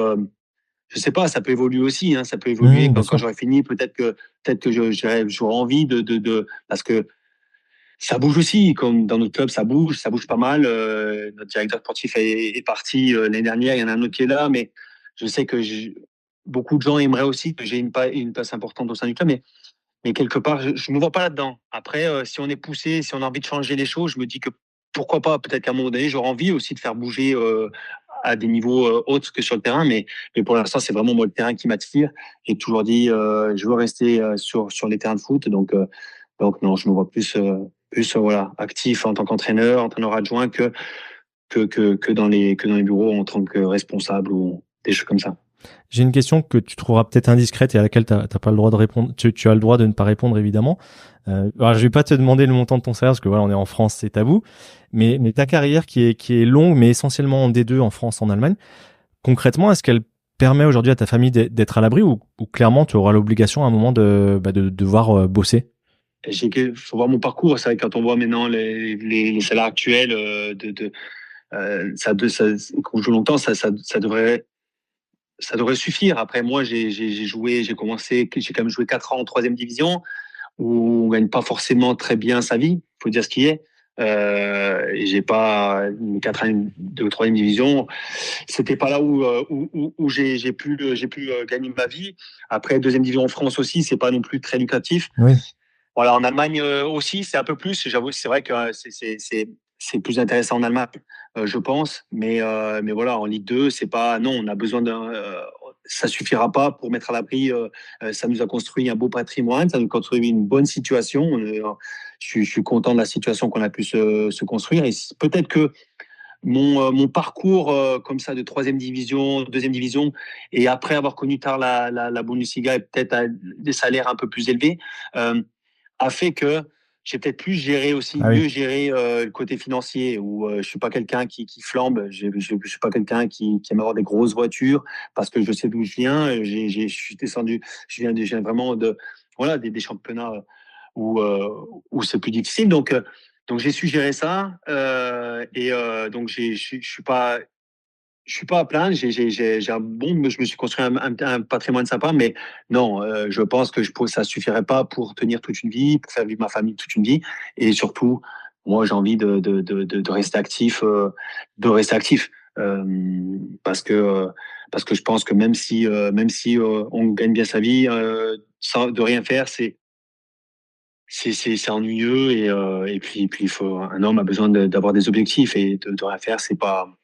je sais pas, ça peut évoluer aussi, hein, ça peut évoluer Bien quand sûr. j'aurai fini. Peut-être que j'aurai envie parce que ça bouge aussi, comme dans notre club, ça bouge pas mal. Notre directeur sportif est parti l'année dernière. Il y en a un autre qui est là, mais je sais que beaucoup de gens aimeraient aussi que j'ai une place importante au sein du club. Mais mais quelque part, je me vois pas là-dedans. Après, si on est poussé, si on a envie de changer les choses, je me dis que pourquoi pas, peut-être qu'à un moment donné, j'aurais envie aussi de faire bouger à des niveaux autres que sur le terrain, mais pour l'instant, c'est vraiment moi le terrain qui m'attire. J'ai toujours dit, je veux rester sur les terrains de foot, donc non, je me vois plus voilà, actif en tant qu'entraîneur, entraîneur adjoint que dans les bureaux en tant que responsable ou des choses comme ça. J'ai une question que tu trouveras peut-être indiscrète et à laquelle t'as pas le droit de répondre. Tu as le droit de ne pas répondre, évidemment. Alors, je vais pas te demander le montant de ton salaire parce que voilà, on est en France, c'est tabou. Mais ta carrière qui est longue, mais essentiellement en D2 en France, en Allemagne, concrètement, est-ce qu'elle permet aujourd'hui à ta famille d'être à l'abri ou clairement tu auras l'obligation à un moment de devoir bosser? Faut voir mon parcours. C'est vrai que quand on voit maintenant les salaires actuels qu'on joue longtemps, ça devrait suffire. Après, moi, j'ai commencé, j'ai quand même joué 4 ans en troisième division, où on gagne pas forcément très bien sa vie. Faut dire ce qui est. Et j'ai pas mes 4 années de troisième division. C'était pas là où j'ai pu gagner ma vie. Après, deuxième division en France aussi, c'est pas non plus très lucratif. Oui. Voilà, en Allemagne aussi, c'est un peu plus. J'avoue, c'est vrai que c'est plus intéressant en Allemagne, je pense. Mais voilà, en Ligue 2, c'est pas. Non, on a besoin d'un. Ça suffira pas pour mettre à l'abri. Ça nous a construit un beau patrimoine, ça nous a construit une bonne situation. Je suis content de la situation qu'on a pu se construire. Et peut-être que mon parcours comme ça de troisième division, deuxième division, et après avoir connu tard la Bundesliga et peut-être à des salaires un peu plus élevés, a fait que j'ai peut-être plus géré aussi, Ah oui. mieux géré le côté financier, où je suis pas quelqu'un qui flambe, je suis pas quelqu'un qui aime avoir des grosses voitures, parce que je sais d'où je viens, je suis descendu, je viens vraiment de, voilà, des championnats où, où c'est plus difficile, donc j'ai su gérer ça, donc je suis pas à plaindre. J'ai un bon, je me suis construit un patrimoine sympa, mais non, je pense que ça suffirait pas pour tenir toute une vie, pour faire vivre ma famille toute une vie, et surtout, moi, j'ai envie de rester actif, euh, parce que je pense que même si on gagne bien sa vie, sans de rien faire, c'est ennuyeux, et puis un homme a besoin d'avoir des objectifs, et de rien faire, c'est pas,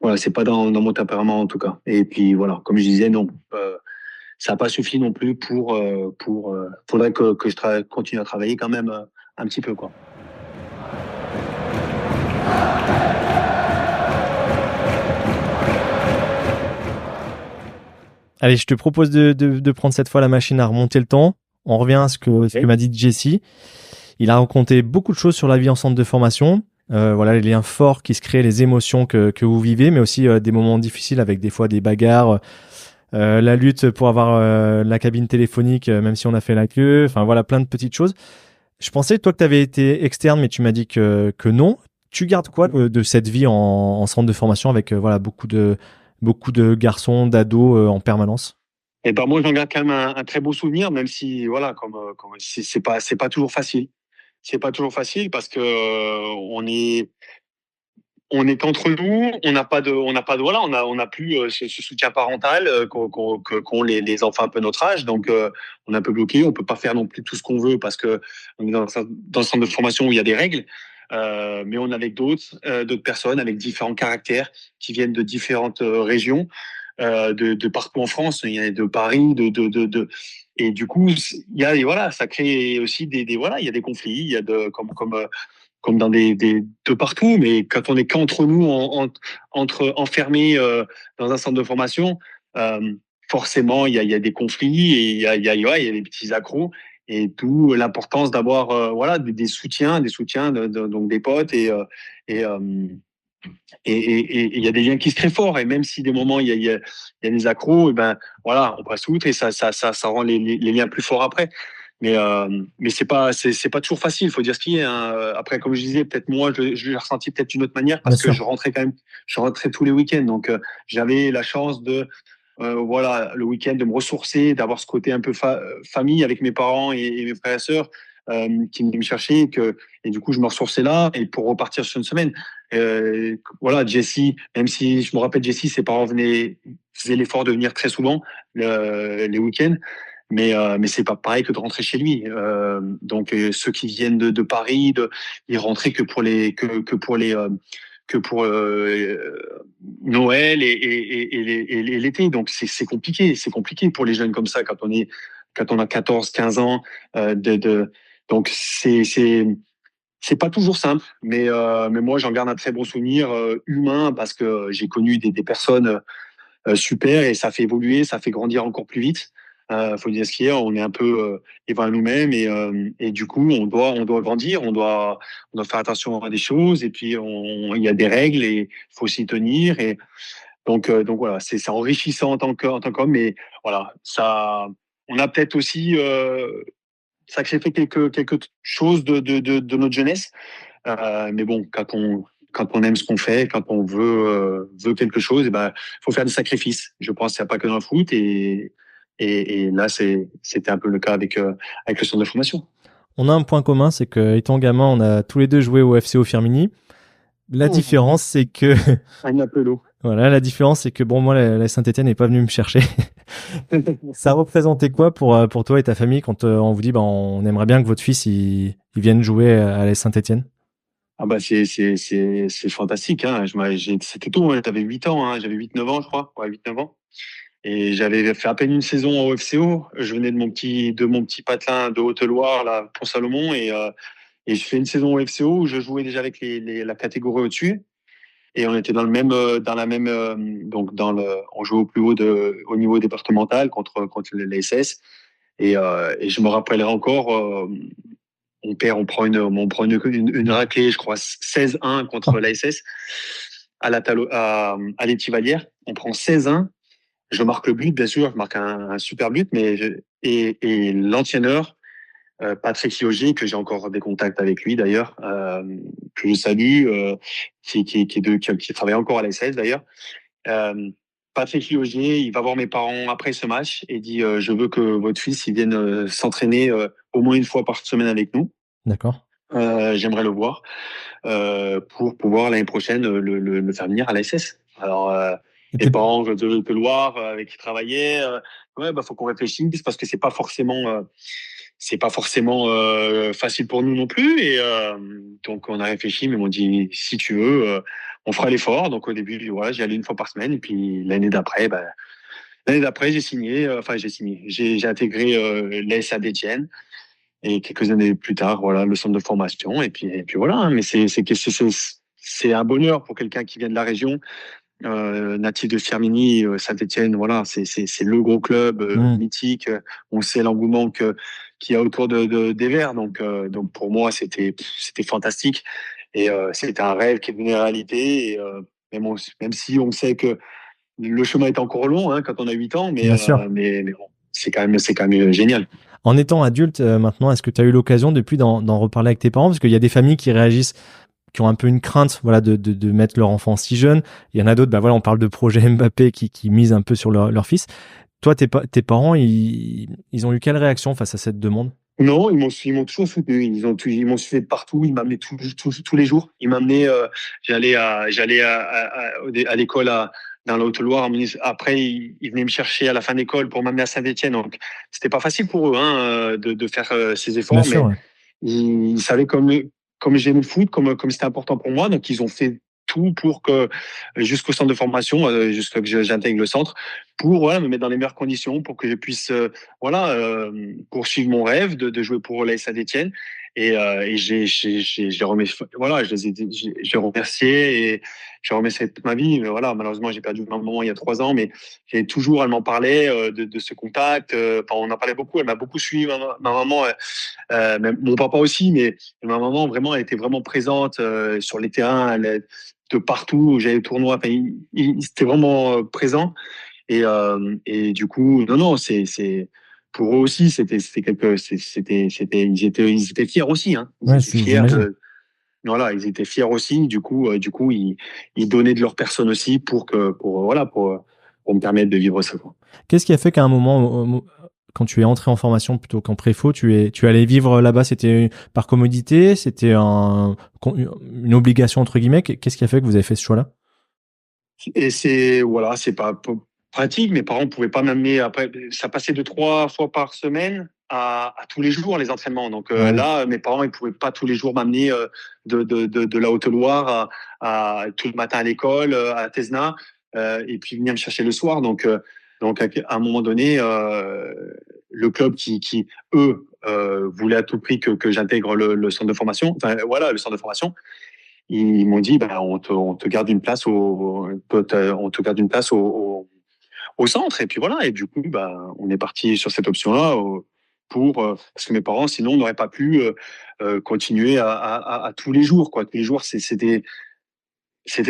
voilà, c'est pas dans mon tempérament en tout cas. Et puis voilà, comme je disais, non, ça n'a pas suffi non plus faudrait que continue à travailler quand même un petit peu, quoi. Allez, je te propose de prendre cette fois la machine à remonter le temps. On revient à ce que m'a dit Jesse. Il a raconté beaucoup de choses sur la vie en centre de formation. Voilà, les liens forts qui se créent, les émotions que vous vivez, mais aussi des moments difficiles avec des fois des bagarres, la lutte pour avoir la cabine téléphonique, même si on a fait la queue. Enfin voilà, plein de petites choses. Je pensais, toi, que tu avais été externe, mais tu m'as dit que non. Tu gardes quoi de cette vie en centre de formation avec voilà beaucoup de garçons, d'ados en permanence? Et ben moi, j'en garde quand même un très beau souvenir, même si voilà, comme c'est pas toujours facile. C'est pas toujours facile parce que on est qu'entre nous, on n'a pas de, voilà, on a plus ce soutien parental qu'ont les enfants un peu notre âge, donc on est un peu bloqué, on peut pas faire non plus tout ce qu'on veut parce que on est dans un centre de formation où il y a des règles, mais on est avec d'autres personnes avec différents caractères qui viennent de différentes régions, de partout en France. Il y a de Paris, et du coup, il y a, et voilà, ça crée aussi voilà, il y a des conflits, il y a comme dans de partout, mais quand on est qu'entre nous, entre enfermés dans un centre de formation, forcément, il y a des conflits, et ouais, il y a des petits accros, et d'où l'importance d'avoir voilà, des soutiens, donc des potes, et, euh, et il y a des liens qui se créent forts, et même si des moments il y a des accros, et ben voilà, on passe outre, et ça rend les liens plus forts après. Mais c'est pas toujours facile, il faut dire ce qui est, hein. Après, comme je disais, peut-être moi, je l'ai ressenti peut-être d'une autre manière Bien parce que sûr. je rentrais tous les week-ends, donc j'avais la chance de voilà, le week-end, de me ressourcer, d'avoir ce côté un peu famille avec mes parents et mes frères et sœurs qui venaient me chercher, et du coup, je me ressourçais là, et pour repartir sur une semaine. Voilà, Jesse, même si je me rappelle, Jesse, ses parents faisaient l'effort de venir très souvent les week-ends. mais c'est pas pareil que de rentrer chez lui. Donc ceux qui viennent de Paris, ils rentraient que pour Noël et l'été. Donc c'est compliqué, pour les jeunes comme ça quand on a 14, 15 ans. Donc c'est pas toujours simple, mais moi j'en garde un très bon souvenir humain parce que j'ai connu des personnes super et ça fait évoluer, ça fait grandir encore plus vite. Faut dire ce qu'il y a, on est un peu livrés à nous-mêmes et du coup on doit grandir, on doit faire attention à des choses et puis il y a des règles et il faut s'y tenir et donc voilà, c'est enrichissant en tant qu'homme, mais voilà, ça, on a peut-être aussi sacrifié quelque chose de notre jeunesse. Mais bon, quand on aime ce qu'on fait, quand on veut quelque chose, eh ben, faut faire des sacrifices. Je pense qu'il n'y a pas que dans le foot et là, c'était un peu le cas avec le centre de formation. On a un point commun, c'est que étant gamin, on a tous les deux joué au FCO Firmini. La différence, c'est que Un appelo. voilà, la différence, c'est que bon, moi, la Saint-Étienne n'est pas venue me chercher. Ça représentait quoi pour toi et ta famille quand on vous dit, bah, on aimerait bien que votre fils il vienne jouer à la Saint-Étienne? Ah bah c'est fantastique, hein. C'était tôt, hein. T'avais 8 ans, hein. J'avais 8, 9 ans, je crois. Ouais, 8, 9 ans. Et j'avais fait à peine une saison au FCO. Je venais de mon petit patelin de Haute-Loire, là, Pont-Salomon, et je fais une saison au FCO où je jouais déjà avec la catégorie au-dessus. Et on était dans la même, donc on jouait au plus haut au niveau départemental contre les SS. Et je me rappellerai encore, on prend une raclée, je crois, 16-1 contre l'ASS à l'Étivalière. On prend 16-1. Je marque le but, bien sûr, je marque un super but, et l'entraîneur, Patrick Lioger, que j'ai encore des contacts avec lui d'ailleurs, que je salue, qui travaille encore à l'ASS d'ailleurs. Patrick Lioger, il va voir mes parents après ce match et dit je veux que votre fils il vienne s'entraîner au moins une fois par semaine avec nous. D'accord. J'aimerais le voir pour pouvoir l'année prochaine le faire venir à la SS. Alors, les parents de Loire avec qui travaillaient, ouais, bah faut qu'on réfléchisse parce que c'est pas forcément facile pour nous non plus. Et donc on a réfléchi, mais ils m'ont dit si tu veux, on fera l'effort. Donc au début, voilà, j'y allais une fois par semaine, et puis l'année d'après, j'ai signé. Enfin, j'ai signé. J'ai intégré l'AS Saint-Étienne. Et quelques années plus tard, voilà, le centre de formation. Et puis voilà. Hein. Mais c'est un bonheur pour quelqu'un qui vient de la région, natif de Firminy, Saint-Étienne. Voilà, c'est le gros club mythique. On sait l'engouement qu'il y a autour des Verts. Donc pour moi, c'était fantastique. Et c'était un rêve qui est devenu réalité. Et, même si on sait que le chemin est encore long, hein, quand on a 8 ans, Bien sûr. Mais bon, c'est quand même génial. En étant adulte maintenant, est-ce que tu as eu l'occasion depuis d'en reparler avec tes parents? Parce qu'il y a des familles qui réagissent, qui ont un peu une crainte, voilà, de mettre leur enfant si jeune. Il y en a d'autres, bah voilà, on parle de projet Mbappé qui misent un peu sur leur fils. Toi, tes parents, ils ont eu quelle réaction face à cette demande? Non, ils m'ont toujours soutenu. Ils m'ont suivi de partout. Ils m'amenaient tous les jours. Ils m'amenaient. J'allais à l'école dans la Haute-Loire. Après, ils venaient me chercher à la fin d'école pour m'amener à Saint-Étienne. Donc, c'était pas facile pour eux, hein, de faire ces Bien efforts, sûr, mais ouais. ils savaient comme j'aimais le foot, comme c'était important pour moi. Donc, ils ont fait tout pour que jusqu'au centre de formation, jusqu'à que j'intègre le centre, pour voilà, me mettre dans les meilleures conditions, pour que je puisse voilà, poursuivre mon rêve de jouer pour l'AS Saint-Étienne. Et j'ai remercié, voilà, j'ai remercié et j'ai remercié toute ma vie. Mais voilà, malheureusement, j'ai perdu ma maman il y a 3 ans, mais elle m'en parlait de ce contact. Enfin, on en parlait beaucoup. Elle m'a beaucoup suivi, ma maman, même mon papa aussi, mais ma maman vraiment, elle était vraiment présente sur les terrains, de partout où j'allais au tournoi. Enfin, il était vraiment présent. Et du coup, non, non, c'est pour eux aussi, ils étaient fiers aussi, hein. Ils Ouais, étaient fiers j'imagine. voilà, ils étaient fiers aussi. Du coup, ils donnaient de leur personne aussi voilà, pour me permettre de vivre ça, quoi. Qu'est-ce qui a fait qu'à un moment, quand tu es entré en formation plutôt qu'en préfo, tu allais vivre là-bas? C'était par commodité? C'était une obligation entre guillemets? Qu'est-ce qui a fait que vous avez fait ce choix-là? Et voilà, c'est pas. pratique. Mes parents pouvaient pas m'amener. Après, ça passait de 3 fois par semaine à tous les jours les entraînements. Donc Ah oui. là, mes parents ils pouvaient pas tous les jours m'amener de la Haute-Loire tout le matin à l'école à Tesna et puis venir me chercher le soir. Donc à un moment donné, le club qui eux voulait à tout prix que j'intègre le centre de formation. Enfin voilà, le centre de formation. Ils m'ont dit, bah, on te garde une place on te garde une place au centre. Et puis voilà. Et du coup, bah, on est parti sur cette option-là parce que mes parents, sinon, n'auraient pas pu continuer à tous les jours, quoi. Tous les jours, c'était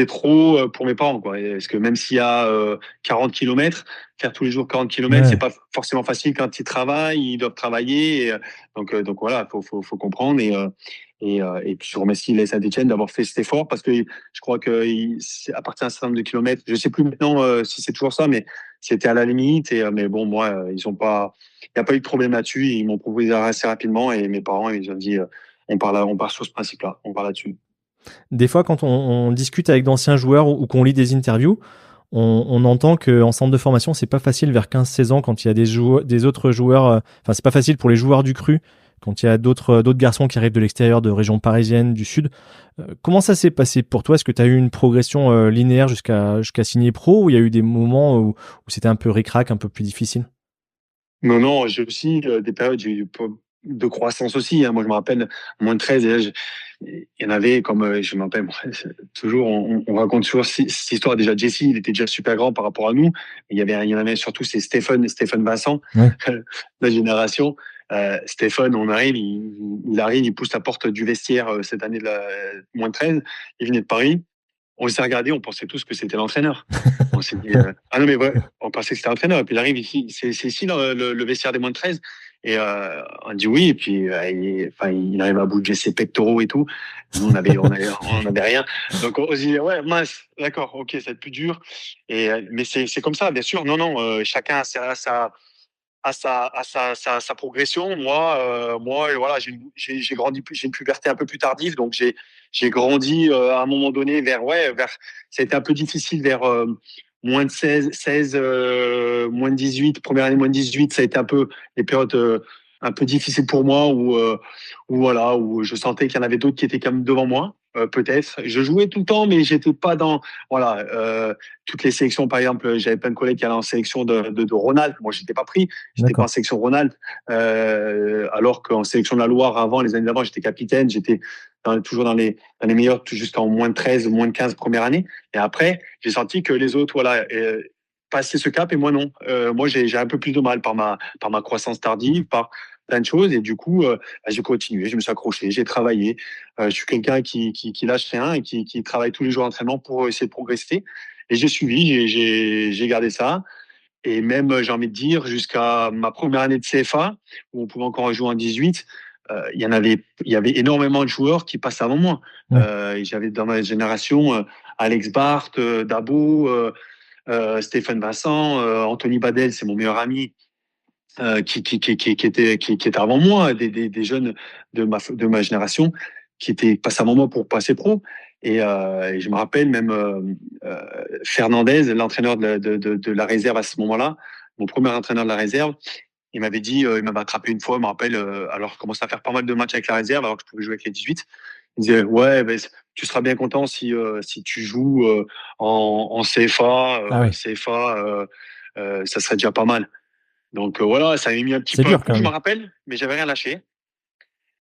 trop pour mes parents, quoi. Parce que même s'il y a 40 kilomètres, faire tous les jours 40 kilomètres, c'est Ouais. pas forcément facile quand ils travaillent, ils doivent travailler. Donc voilà, faut comprendre. Et puis je remercie les Saint-Etienne d'avoir fait cet effort parce que je crois que c'est à partir d'un certain nombre de kilomètres, je sais plus maintenant si c'est toujours ça, mais c'était à la limite. Mais bon, moi, ils ont pas, il n'y a pas eu de problème là-dessus. Ils m'ont proposé assez rapidement et mes parents, ils ont dit, on part sur ce principe-là, on part là-dessus. Des fois, quand on discute avec d'anciens joueurs ou qu'on lit des interviews, on entend qu'en centre de formation, c'est pas facile vers 15-16 ans quand il y a des autres joueurs. Enfin, c'est pas facile pour les joueurs du cru quand il y a d'autres garçons qui arrivent de l'extérieur, de régions parisiennes, du sud. Comment ça s'est passé pour toi? Est-ce que tu as eu une progression linéaire jusqu'à signer pro ou il y a eu des moments où c'était un peu ric-rac, un peu plus difficile? Non, non, j'ai aussi des périodes j'ai eu de croissance aussi. Hein. Moi, je me rappelle, moins de 13, et là, il y en avait, comme je me rappelle, toujours, on raconte toujours cette histoire. Déjà, Jesse, il était déjà super grand par rapport à nous. Il y en avait surtout, c'est Stéphane Vincent, Ouais. la génération. Stéphane, on arrive, il arrive, il pousse la porte du vestiaire cette année de la moins de 13. Il venait de Paris. On s'est regardé, on pensait tous que c'était l'entraîneur. On s'est dit, ah non, mais ouais, on pensait que c'était l'entraîneur. Et puis il arrive ici, c'est ici le vestiaire des moins de 13. Et on dit oui, et puis il arrive à bouger ses pectoraux et tout. Nous, on avait rien. Donc on se dit, ouais, mince, d'accord, ok, ça va être plus dur. Mais c'est comme ça, bien sûr. Non, non, chacun a sa progression. Moi, voilà, j'ai grandi, j'ai une puberté un peu plus tardive, donc j'ai grandi à un moment donné ça a été un peu difficile vers moins de 16, moins de 18, première année moins de 18, ça a été un peu les périodes un peu difficiles pour moi où je sentais qu'il y en avait d'autres qui étaient quand même devant moi. Peut-être. Je jouais tout le temps, mais j'étais pas dans voilà toutes les sélections. Par exemple, j'avais plein de collègues qui allaient en sélection de Ronald. Moi, j'étais pas pris. J'étais pas en D'accord. sélection Ronald, alors qu'en sélection de la Loire, avant, les années d'avant, j'étais capitaine. J'étais toujours dans les meilleurs jusqu'en moins de 13, moins de 15 première année. Et après, j'ai senti que les autres, voilà, passaient ce cap et moi non. Moi, j'ai un peu plus de mal par ma croissance tardive, par plein de choses. Et du coup, j'ai continué, je me suis accroché, j'ai travaillé. Je suis quelqu'un qui lâche rien et qui travaille tous les jours à l'entraînement pour essayer de progresser. Et j'ai suivi, j'ai gardé ça. Et même, j'ai envie de dire, jusqu'à ma première année de CFA, où on pouvait encore jouer en 18, il y avait énormément de joueurs qui passaient avant moi. Ouais. Et j'avais dans ma génération Alex Barthes, Dabo, Stéphane Vincent, Anthony Badel, c'est mon meilleur ami, qui était avant moi, des jeunes de ma génération qui étaient passés avant moi pour passer pro. Et je me rappelle même euh, Fernandez, l'entraîneur de la réserve à ce moment-là, mon premier entraîneur de la réserve, il m'avait attrapé une fois, je me rappelle, alors je commençais à faire pas mal de matchs avec la réserve, alors que je pouvais jouer avec les 18. Il disait, ouais, ben, tu seras bien content si tu joues en CFA, Ah oui. ça serait déjà pas mal. Donc voilà, ça m'a mis un petit C'est peu un dur coup, quand je me même. rappelle, mais j'avais rien lâché.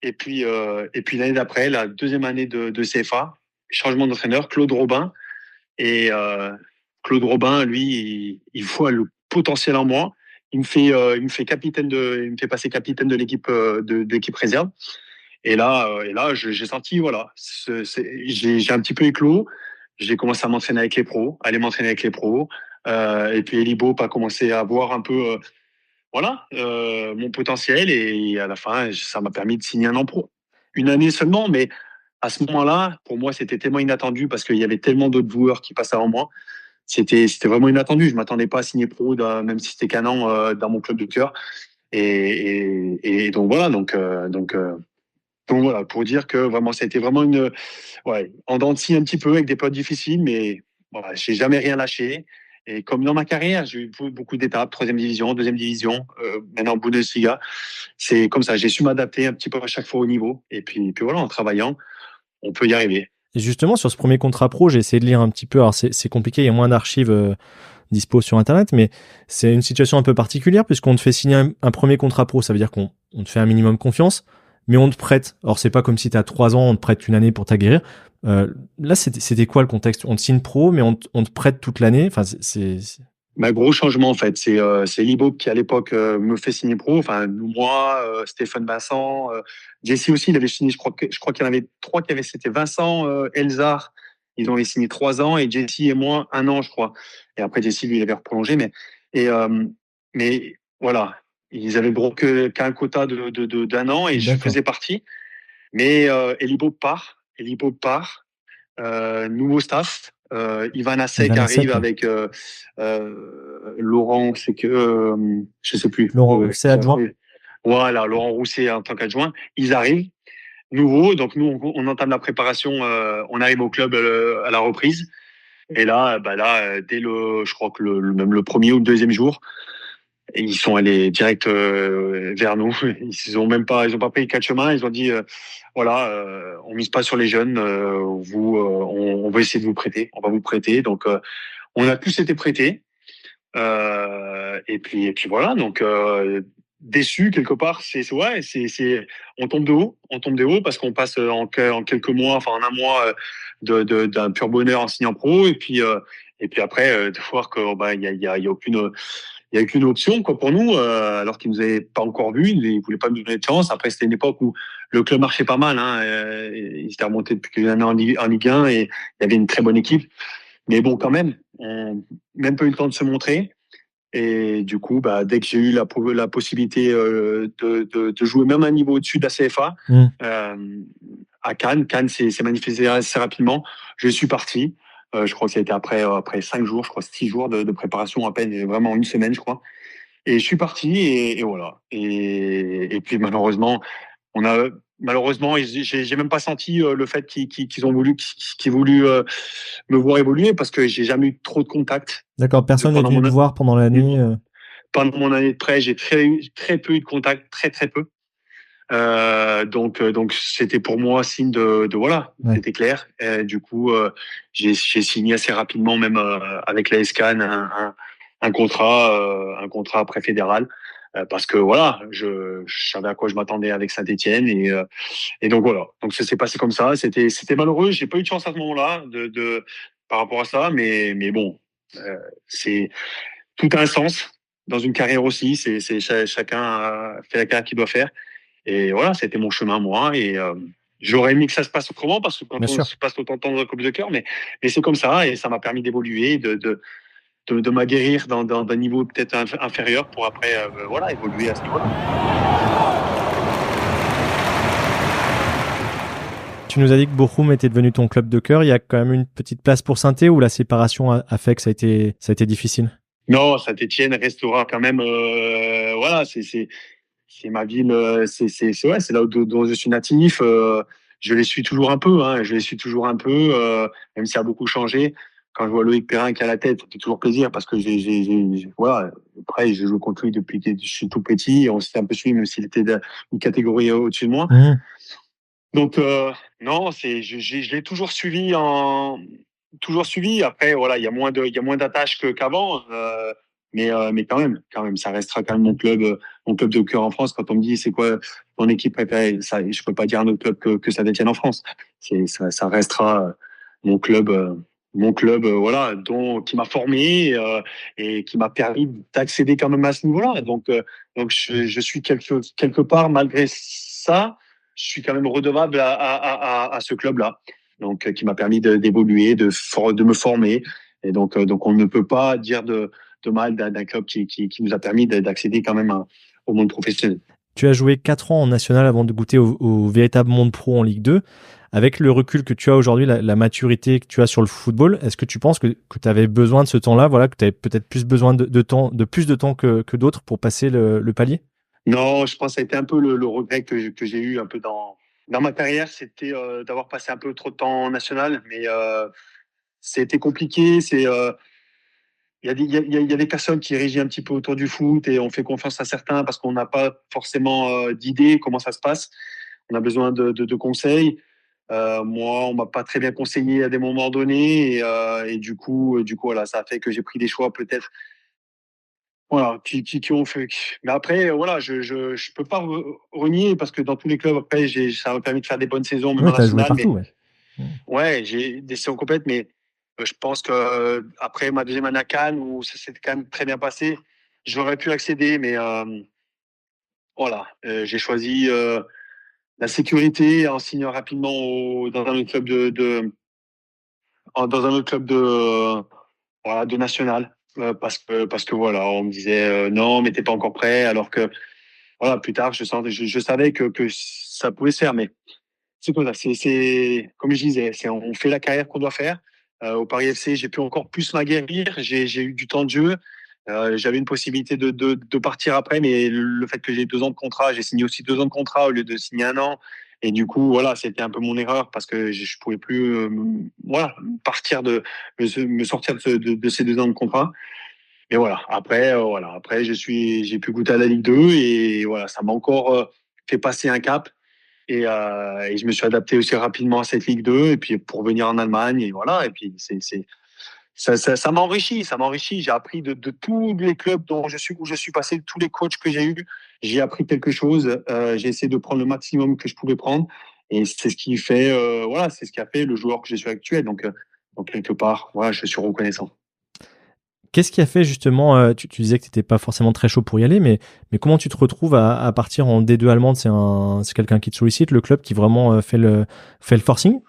Et puis l'année d'après, la deuxième année de CFA, changement d'entraîneur, Claude Robin. Et Claude Robin, lui, il voit le potentiel en moi. Il me fait il me fait passer capitaine de de l'équipe réserve. Et là, j'ai senti, voilà, j'ai un petit peu éclos. J'ai commencé à m'entraîner avec les pros, aller m'entraîner avec les pros. Et puis Elibo a commencé à voir un peu voilà, mon potentiel et à la fin, ça m'a permis de signer un an pro. Une année seulement, mais à ce moment-là, pour moi, c'était tellement inattendu parce qu'il y avait tellement d'autres joueurs qui passaient avant moi. C'était vraiment inattendu. Je m'attendais pas à signer pro, même si c'était qu'un an dans mon club de cœur. Et donc voilà, donc voilà, pour dire que vraiment, ça a été vraiment en dents de scie un petit peu avec des périodes difficiles, mais voilà, j'ai jamais rien lâché. Et comme dans ma carrière, j'ai eu beaucoup d'étapes, troisième division, deuxième division, maintenant Bundesliga. C'est comme ça, j'ai su m'adapter un petit peu à chaque fois au niveau. Et puis voilà, en travaillant, on peut y arriver. Et justement, sur ce premier contrat pro, j'ai essayé de lire un petit peu. Alors, c'est compliqué, il y a moins d'archives dispo sur Internet, mais c'est une situation un peu particulière puisqu'on te fait signer un premier contrat pro. Ça veut dire qu'on te fait un minimum confiance, mais on te prête. Alors, c'est pas comme si tu as 3 ans, on te prête une année pour t'aguerrir. Là, c'était quoi le contexte? On te signe pro, mais on te prête toute l'année. Enfin, Bah, gros changement en fait. C'est Libo qui à l'époque me fait signer pro. Enfin moi, Stéphane Vincent, Jesse aussi, il avait signé. Je crois qu'il y en avait trois qui avaient. C'était Vincent, Elzar. Ils ont signé 3 ans et Jesse et moi 1 an, je crois. Et après Jesse lui il avait prolongé, et mais voilà, ils avaient gros qu'un quota d'un an et je D'accord. faisais partie. Mais Elibo part. Elibo part. Nouveau staff. Ivan Asek Ivan arrive Asek, ouais. avec Laurent, c'est que je sais plus. Laurent Rousset, adjoint. Voilà, Laurent Rousset en tant qu'adjoint. Ils arrivent nouveau, donc nous on entame la préparation. On arrive au club à la reprise. Et là, dès je crois que même le premier ou le deuxième jour, ils sont allés direct vers nous. Ils ont pas pris 4 chemins. Ils ont dit, voilà, on mise pas sur les jeunes. On va essayer de vous prêter. On va vous prêter. Donc, on a tous été prêtés. Et puis voilà. Donc, déçu quelque part. Ouais, on tombe de haut. On tombe de haut parce qu'on passe en quelques mois, enfin en un mois, d'un pur bonheur en signant pro. Et puis après, de voir que il y a aucune option quoi pour nous, alors qu'ils nous avaient pas encore vus, ils voulaient pas nous donner de chance. Après, c'était une époque où le club marchait pas mal, hein, ils étaient remontés depuis quelques années en Ligue 1 et il y avait une très bonne équipe. Mais bon, quand même, même pas eu le temps de se montrer. Et du coup, dès que j'ai eu la possibilité de jouer même à un niveau au-dessus de la CFA, à Cannes s'est manifesté assez rapidement. Je suis parti. Je crois que ça a été après 5 jours, je crois 6 jours de préparation à peine, vraiment une semaine, je crois. Et je suis parti et voilà. Et puis malheureusement, j'ai même pas senti le fait qu'ils ont voulu me voir évoluer parce que j'ai jamais eu trop de contact. D'accord, personne n'est Pendant venu te voir pendant l'année. pendant mon année de prêt, j'ai très peu eu de contact, très très peu. Donc c'était pour moi signe de voilà, Ouais. c'était clair. Du coup, j'ai signé assez rapidement, même avec la SCAN, un contrat préfédéral, parce que voilà, je savais à quoi je m'attendais avec Saint-Étienne et donc voilà. Donc ça s'est passé comme ça. C'était malheureux. J'ai pas eu de chance à ce moment-là par rapport à ça, mais bon, c'est tout a un sens dans une carrière aussi. Chacun fait la carrière qu'il doit faire. Et voilà, c'était mon chemin, moi. Et j'aurais aimé que ça se passe autrement, parce que quand Bien on sûr. se passe autant de temps dans le club de cœur, mais c'est comme ça. Et ça m'a permis d'évoluer, de m'aguerrir dans un niveau peut-être inférieur pour après voilà, évoluer à ce niveau-là. Tu nous as dit que Bochum était devenu ton club de cœur. Il y a quand même une petite place pour Saint-Étienne ou la séparation a fait que ça a été difficile? Non, Saint-Étienne restera quand même. Voilà, c'est ma ville. Ouais, c'est là dont je suis natif. Je les suis toujours un peu. Hein, je les suis toujours un peu, même si ça a beaucoup changé. Quand je vois Loïc Perrin qui a la tête, ça fait toujours plaisir parce que voilà. Après, je joue contre lui depuis que je suis tout petit. Et on s'est un peu suivi, même s'il était une catégorie au-dessus de moi. Donc non, je l'ai toujours suivi. Après voilà, il y a moins d'attaches qu'avant, mais quand même, ça restera quand même mon club de cœur en France. Quand on me dit c'est quoi ton équipe préférée, ça, je peux pas dire un autre club que Saint-Étienne en France. Ça restera mon club, voilà, qui m'a formé et qui m'a permis d'accéder quand même à ce niveau-là. Donc je suis quelque part malgré ça, je suis quand même redevable à ce club-là, donc qui m'a permis d'évoluer, de me former. Et donc on ne peut pas dire de mal d'un club qui nous a permis d'accéder quand même au monde professionnel. Tu as joué 4 ans en national avant de goûter au véritable monde pro en Ligue 2. Avec le recul que tu as aujourd'hui, la maturité que tu as sur le football, est-ce que tu penses que tu avais besoin de ce temps-là, voilà, que tu avais peut-être plus besoin de temps, de plus de temps que d'autres pour passer le palier? Non, je pense que ça a été un peu le regret que j'ai eu un peu dans ma carrière, c'était d'avoir passé un peu trop de temps en national, mais c'était compliqué. il y a des personnes qui régissent un petit peu autour du foot et on fait confiance à certains parce qu'on n'a pas forcément d'idée comment ça se passe. On a besoin de conseils. Moi, on m'a pas très bien conseillé à des moments donnés et du coup, voilà, ça a fait que j'ai pris des choix peut-être, voilà, qui ont fait. Mais après, voilà, je peux pas renier parce que dans tous les clubs après, ça m'a permis de faire des bonnes saisons même Ouais, en t'as joué national. partout, Mais ouais. Mm. ouais, j'ai des saisons complètes, mais je pense que après ma deuxième année à Cannes où ça s'était quand même très bien passé, j'aurais pu accéder, mais voilà, j'ai choisi la sécurité en signant rapidement dans un autre club dans un autre club voilà, de national. Parce que voilà, on me disait non, mais t'es pas encore prêt, alors que voilà, plus tard, je savais que ça pouvait se faire, mais c'est comme ça. Comme je disais, on fait la carrière qu'on doit faire. Au Paris FC, j'ai pu encore plus m'aguerrir. J'ai eu du temps de jeu. J'avais une possibilité de partir après, mais le fait que j'ai 2 ans de contrat, j'ai signé aussi 2 ans de contrat au lieu de signer un an. Et du coup, voilà, c'était un peu mon erreur parce que je pouvais plus, voilà, partir me sortir de ces 2 ans de contrat. Et voilà, après, j'ai pu goûter à la Ligue 2 et voilà, ça m'a encore fait passer un cap. Et je me suis adapté aussi rapidement à cette Ligue 2 et puis pour venir en Allemagne et voilà. Et puis ça m'a enrichi, ça m'a enrichi. J'ai appris de tous les clubs où je suis passé, tous les coachs que j'ai eus. J'ai appris quelque chose. J'ai essayé de prendre le maximum que je pouvais prendre et c'est ce qui fait, voilà, c'est ce qui a fait le joueur que je suis actuel. Donc quelque part, voilà, je suis reconnaissant. Qu'est-ce qui a fait justement, tu disais que tu étais pas forcément très chaud pour y aller, mais comment tu te retrouves à partir en D2 allemande? C'est quelqu'un qui te sollicite, le club qui vraiment fait le forcing?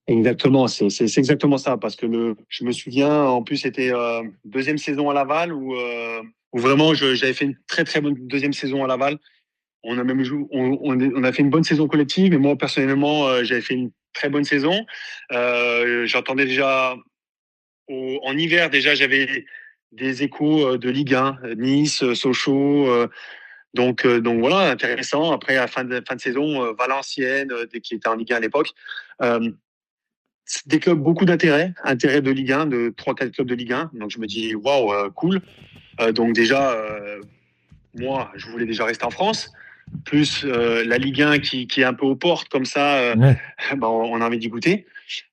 Exactement, c'est exactement ça, parce que je me souviens, en plus, c'était deuxième saison à Laval où vraiment j'avais fait une très très bonne deuxième saison à Laval. On a même joué, on a fait une bonne saison collective, et moi personnellement, j'avais fait une très bonne saison. J'entendais déjà en hiver déjà, j'avais des échos de Ligue 1, Nice, Sochaux. Donc voilà, intéressant. Après, à fin de saison, Valenciennes, qui était en Ligue 1 à l'époque. Euh, des clubs, beaucoup intérêt de Ligue 1, de 3-4 clubs de Ligue 1. Donc je me dis, waouh, cool. Donc déjà, moi, je voulais déjà rester en France. Plus la Ligue 1 qui est un peu aux portes, comme ça, Ouais. ben, on a envie d'y goûter.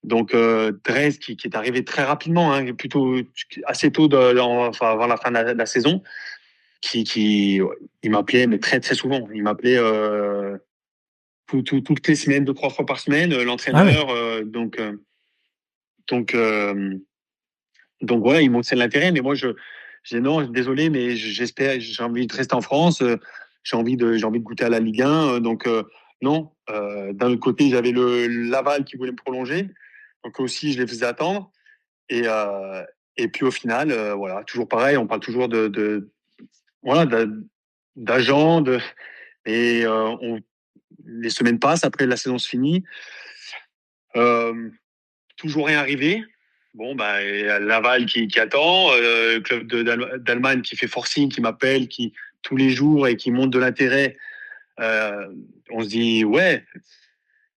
Donc Dresde qui est arrivé très rapidement, hein, plutôt assez tôt, enfin, avant la fin de la saison, ouais, il m'appelait, mais très très souvent. Il m'appelait toutes les semaines, 2-3 fois par semaine, Ah ouais. l'entraîneur. Donc, euh, Donc voilà, ils montrent l'intérêt, mais moi j'ai non, désolé, mais j'espère, j'ai envie de rester en France, j'ai envie de goûter à la Ligue 1, donc non. D'un autre côté, j'avais le Laval qui voulait me prolonger, donc aussi je les faisais attendre, et euh, et puis au final, voilà, toujours pareil, on parle toujours voilà d'agents, et les semaines passent, après la saison se finit. Euh, Toujours rien arrivé. Bon, bah, il y a Laval qui attend, le club d'Allemagne qui fait forcing, qui m'appelle, qui tous les jours et qui montre de l'intérêt. Euh, on se dit ouais,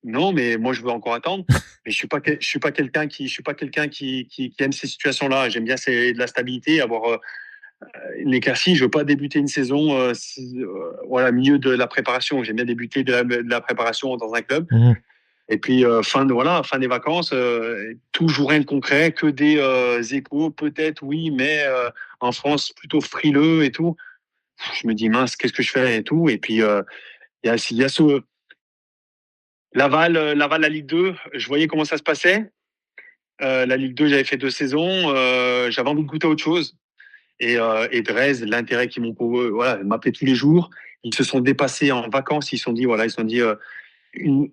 non, mais moi je veux encore attendre. Mais je suis pas quelqu'un qui aime ces situations-là. J'aime bien de la stabilité, avoir une éclaircie. Je veux pas débuter une saison, voilà, milieu de la préparation. J'aime bien débuter de la préparation dans un club. Mhm. Et puis fin des vacances, toujours rien de concret, que des échos, peut-être oui, mais en France plutôt frileux et tout. Je me dis mince, qu'est-ce que je fais et tout. Et puis il y a ce Laval, la Ligue 2. Je voyais comment ça se passait. La Ligue 2, j'avais fait 2 saisons. J'avais envie de goûter à autre chose. Et Dresde, l'intérêt qu'ils m'ont pour eux, voilà, ils m'appelaient tous les jours. Ils se sont dépassés en vacances. Ils se sont dit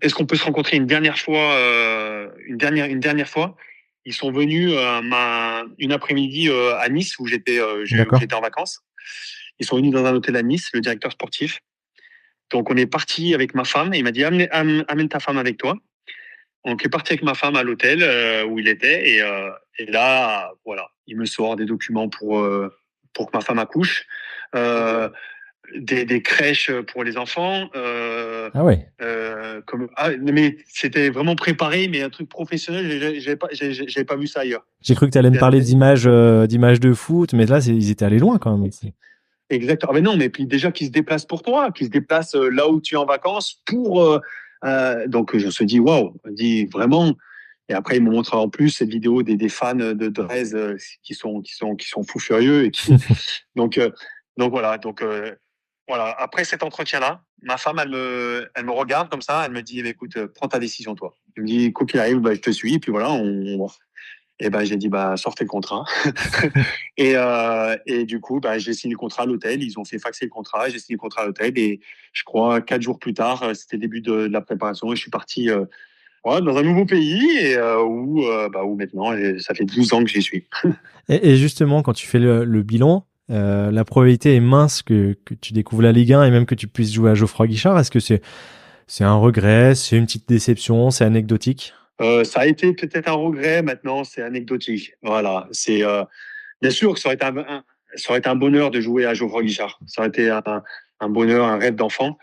est-ce qu'on peut se rencontrer une dernière fois, une dernière fois. Ils sont venus une après-midi à Nice où D'accord. j'étais en vacances. Ils sont venus dans un hôtel à Nice, le directeur sportif. Donc on est parti avec ma femme et il m'a dit amène ta femme avec toi. Donc, on est parti avec ma femme à l'hôtel où il était et là voilà, il me sort des documents pour que ma femme accouche. Euh, des crèches pour les enfants. Ah ouais. Mais c'était vraiment préparé, mais un truc professionnel, j'avais pas vu ça ailleurs. J'ai cru que tu allais me parler d'images de foot, mais là, ils étaient allés loin quand même. Exact. Ah, mais non, mais puis déjà qu'ils se déplacent pour toi, qu'ils se déplacent là où tu es en vacances pour. Donc je me suis dit, waouh, dit vraiment. Et après, ils m'ont montré en plus cette vidéo des fans de Drez qui sont fous furieux. Donc, euh, donc voilà. Voilà. Après cet entretien-là, ma femme, elle me regarde comme ça, elle me dit, eh bien, écoute, prends ta décision, toi. Elle me dit, quoi qu'il arrive, bah, je te suis. Et puis voilà, et ben j'ai dit, bah, sortez le contrat. Et du coup, bah, j'ai signé le contrat à l'hôtel. Ils ont fait faxer le contrat. J'ai signé le contrat à l'hôtel. Et je crois 4 jours plus tard, c'était le début de la préparation. Et je suis parti dans un nouveau pays où maintenant, ça fait 12 ans que j'y suis. Et justement, quand tu fais le bilan, la probabilité est mince que tu découvres la Ligue 1 et même que tu puisses jouer à Geoffroy Guichard. Est-ce que c'est un regret, c'est une petite déception, c'est anecdotique? Ça a été peut-être un regret. Maintenant, c'est anecdotique. Voilà. C'est bien sûr que ça aurait été un bonheur de jouer à Geoffroy Guichard. Ça aurait été un bonheur, un rêve d'enfant.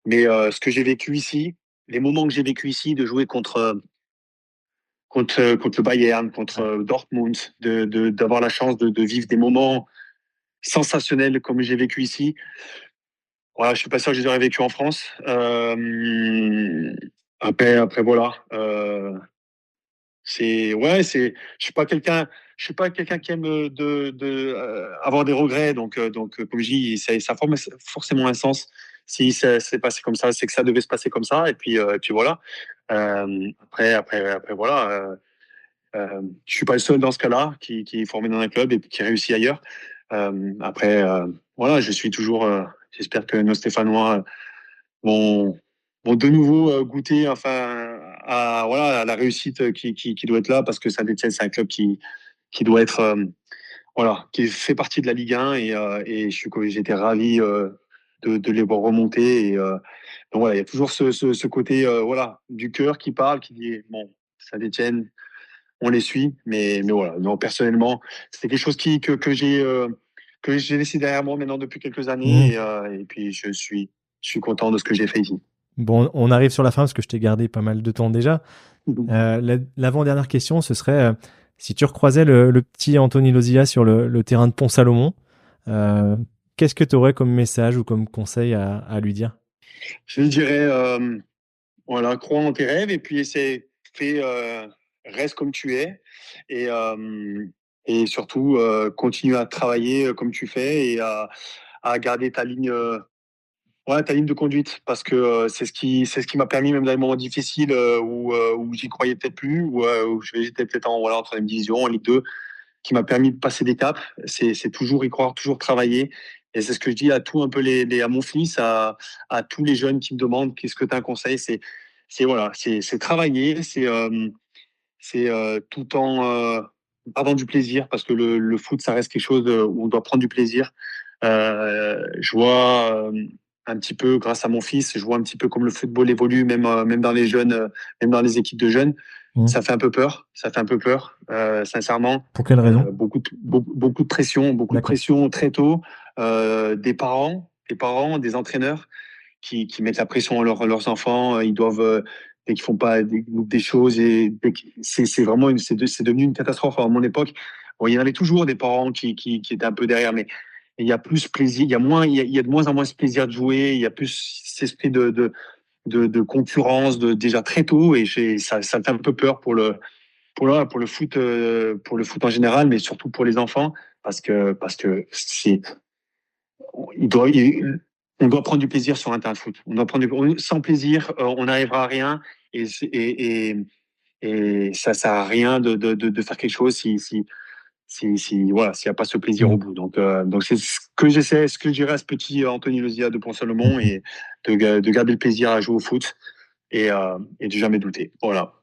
Mais ce que j'ai vécu ici, les moments que j'ai vécu ici, de jouer contre le Bayern, contre Dortmund, d'avoir la chance de vivre des moments sensationnels comme j'ai vécu ici. Voilà, je suis pas sûr que je les aurais vécu en France. Après voilà. Je suis pas quelqu'un qui aime avoir des regrets. Donc comme je dis, ça forme forcément un sens. Si ça s'est passé comme ça, c'est que ça devait se passer comme ça. Et puis voilà. Après voilà. Je suis pas le seul dans ce cas-là qui est formé dans un club et qui réussit ailleurs. Après, voilà, je suis toujours. J'espère que nos Stéphanois vont, vont de nouveau goûter, enfin, à la réussite qui doit être là, parce que Saint-Etienne, c'est un club qui doit être, voilà, qui fait partie de la Ligue 1 et j'étais ravi de les voir remonter. Donc voilà, il y a toujours ce côté, voilà, du cœur qui parle, qui dit bon, Saint-Etienne, on les suit, mais voilà. Non, personnellement, c'est quelque chose que j'ai laissé derrière moi maintenant depuis quelques années, Mmh. et puis je suis content de ce que j'ai fait ici. Bon, on arrive sur la fin parce que je t'ai gardé pas mal de temps déjà. L'avant-dernière question, ce serait si tu recroisais le petit Anthony Lozilla sur le terrain de Pont-Salomon, euh, qu'est-ce que tu aurais comme message ou comme conseil à lui dire? Je dirais, voilà, crois en tes rêves et puis reste comme tu es et, euh, et surtout continue à travailler comme tu fais et à garder ta ligne de conduite, parce que c'est ce qui m'a permis, même dans les moments difficiles où j'y croyais peut-être plus, où j'étais peut-être en troisième division, en Ligue 2, qui m'a permis de passer des caps. C'est toujours y croire, toujours travailler. Et c'est ce que je dis à tout un peu à mon fils, à tous les jeunes qui me demandent qu'est-ce que tu as un conseil. Voilà, c'est travailler, c'est tout en avoir du plaisir, parce que le foot, ça reste quelque chose où on doit prendre du plaisir. Je vois un petit peu, grâce à mon fils, je vois un petit peu comme le football évolue, même dans les jeunes, même dans les équipes de jeunes. Mmh. Ça fait un peu peur, sincèrement. Pour quelle raison? Beaucoup de pression, D'accord. très tôt. Des entraîneurs qui mettent la pression à leurs enfants. Ils doivent, dès qu'ils font pas des choses, c'est vraiment c'est devenu une catastrophe. À mon époque, bon, il y en avait toujours des parents qui étaient un peu derrière, mais il y a plus plaisir, il y a de moins en moins ce plaisir de jouer, il y a plus cet esprit de concurrence déjà très tôt, et ça me fait un peu peur pour le foot en général, mais surtout pour les enfants, parce que on doit prendre du plaisir sur un terrain de foot. Sans plaisir, on n'arrivera à rien, et, ça sert à rien de faire quelque chose voilà, s'il n'y a pas ce plaisir Mmh. au bout. Donc c'est ce que je dirais à ce petit Anthony Lozia de Pont-Salomon, Mmh. et de garder le plaisir à jouer au foot, et de jamais douter. Voilà.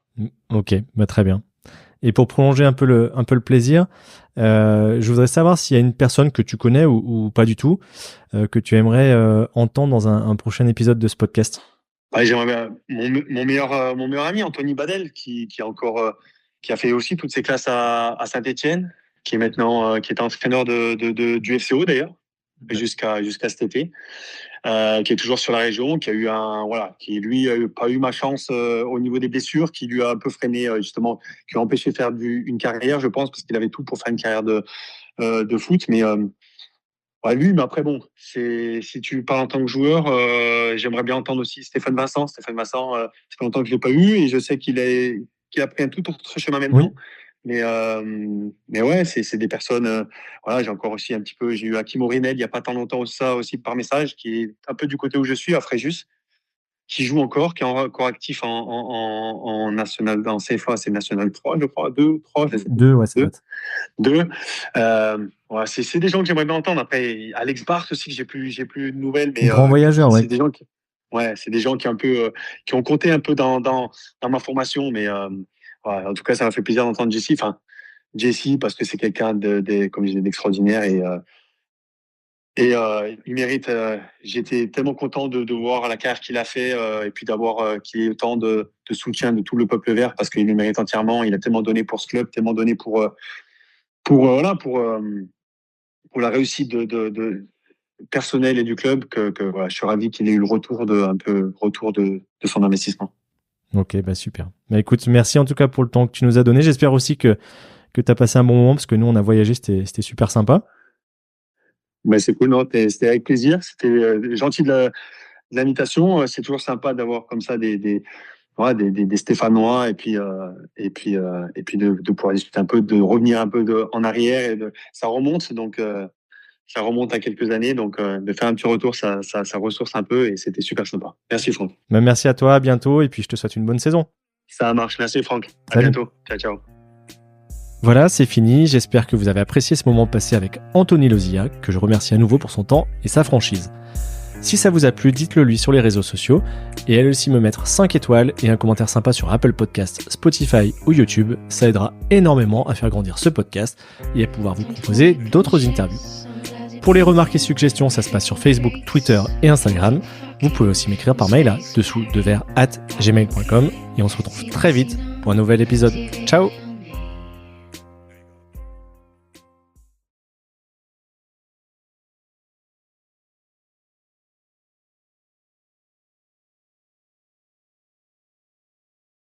Ok, bah très bien. Et pour prolonger un peu le plaisir, je voudrais savoir s'il y a une personne que tu connais ou pas du tout, que tu aimerais entendre dans un prochain épisode de ce podcast. Ouais, j'aimerais bien mon meilleur ami, Anthony Badel, qui a fait aussi toutes ses classes à Saint-Etienne, qui est maintenant qui est entraîneur du FCO d'ailleurs. jusqu'à cet été, qui est toujours sur la région, qui qui lui a pas eu ma chance au niveau des blessures, qui lui a un peu freiné justement, qui l'a empêché de faire une carrière, je pense, parce qu'il avait tout pour faire une carrière de foot, mais lui, mais après bon, si tu parles en tant que joueur, j'aimerais bien entendre aussi Stéphane Vincent. Stéphane Vincent, ça fait longtemps que je l'ai pas eu et je sais qu'il a pris un tout autre chemin maintenant. Mais ouais, c'est des personnes. J'ai encore aussi un petit peu. J'ai eu Hakim Ourinel il y a pas tant longtemps ça aussi par message, qui est un peu du côté où je suis à Fréjus, qui joue encore, qui est encore actif en national, dans CFA, c'est national 3, je crois, 3, je sais pas. 2, ouais, c'est 2. C'est des gens que j'aimerais bien entendre. Après, Alex Barthes aussi, que j'ai plus de nouvelles, mais grand voyageur, c'est des gens qui, c'est des gens qui un peu, qui ont compté un peu dans ma formation, mais en tout cas, ça m'a fait plaisir d'entendre Jesse. Enfin, Jesse, parce que c'est quelqu'un comme je disais, d'extraordinaire et il mérite. J'étais tellement content de voir la carrière qu'il a fait et puis d'avoir qu'il ait autant de soutien de tout le peuple vert, parce qu'il le mérite entièrement. Il a tellement donné pour ce club, tellement donné pour la réussite de personnelle et du club que je suis ravi qu'il ait eu le retour de son investissement. Ok, super. Écoute, merci en tout cas pour le temps que tu nous as donné. J'espère aussi que tu as passé un bon moment, parce que nous, on a voyagé, c'était super sympa. C'est cool, non, c'était avec plaisir. C'était gentil de l'invitation. C'est toujours sympa d'avoir comme ça des Stéphanois et puis de pouvoir discuter un peu, de revenir un peu en arrière, ça remonte, donc ça remonte à quelques années, donc de faire un petit retour, ça ressource un peu et c'était super sympa. Merci Franck. Merci à toi, à bientôt, et puis je te souhaite une bonne saison. Ça marche, merci Franck. À Salut. bientôt. Ciao. Voilà, c'est fini. J'espère que vous avez apprécié ce moment passé avec Anthony Lozilla, que je remercie à nouveau pour son temps et sa franchise. Si ça vous a plu, dites-le lui sur les réseaux sociaux, et allez aussi me mettre 5 étoiles et un commentaire sympa sur Apple Podcasts, Spotify ou YouTube. Ça aidera énormément à faire grandir ce podcast et à pouvoir vous proposer d'autres interviews. Pour les remarques et suggestions, ça se passe sur Facebook, Twitter et Instagram. Vous pouvez aussi m'écrire par mail à dessous-de-verre@gmail.com, et on se retrouve très vite pour un nouvel épisode. Ciao!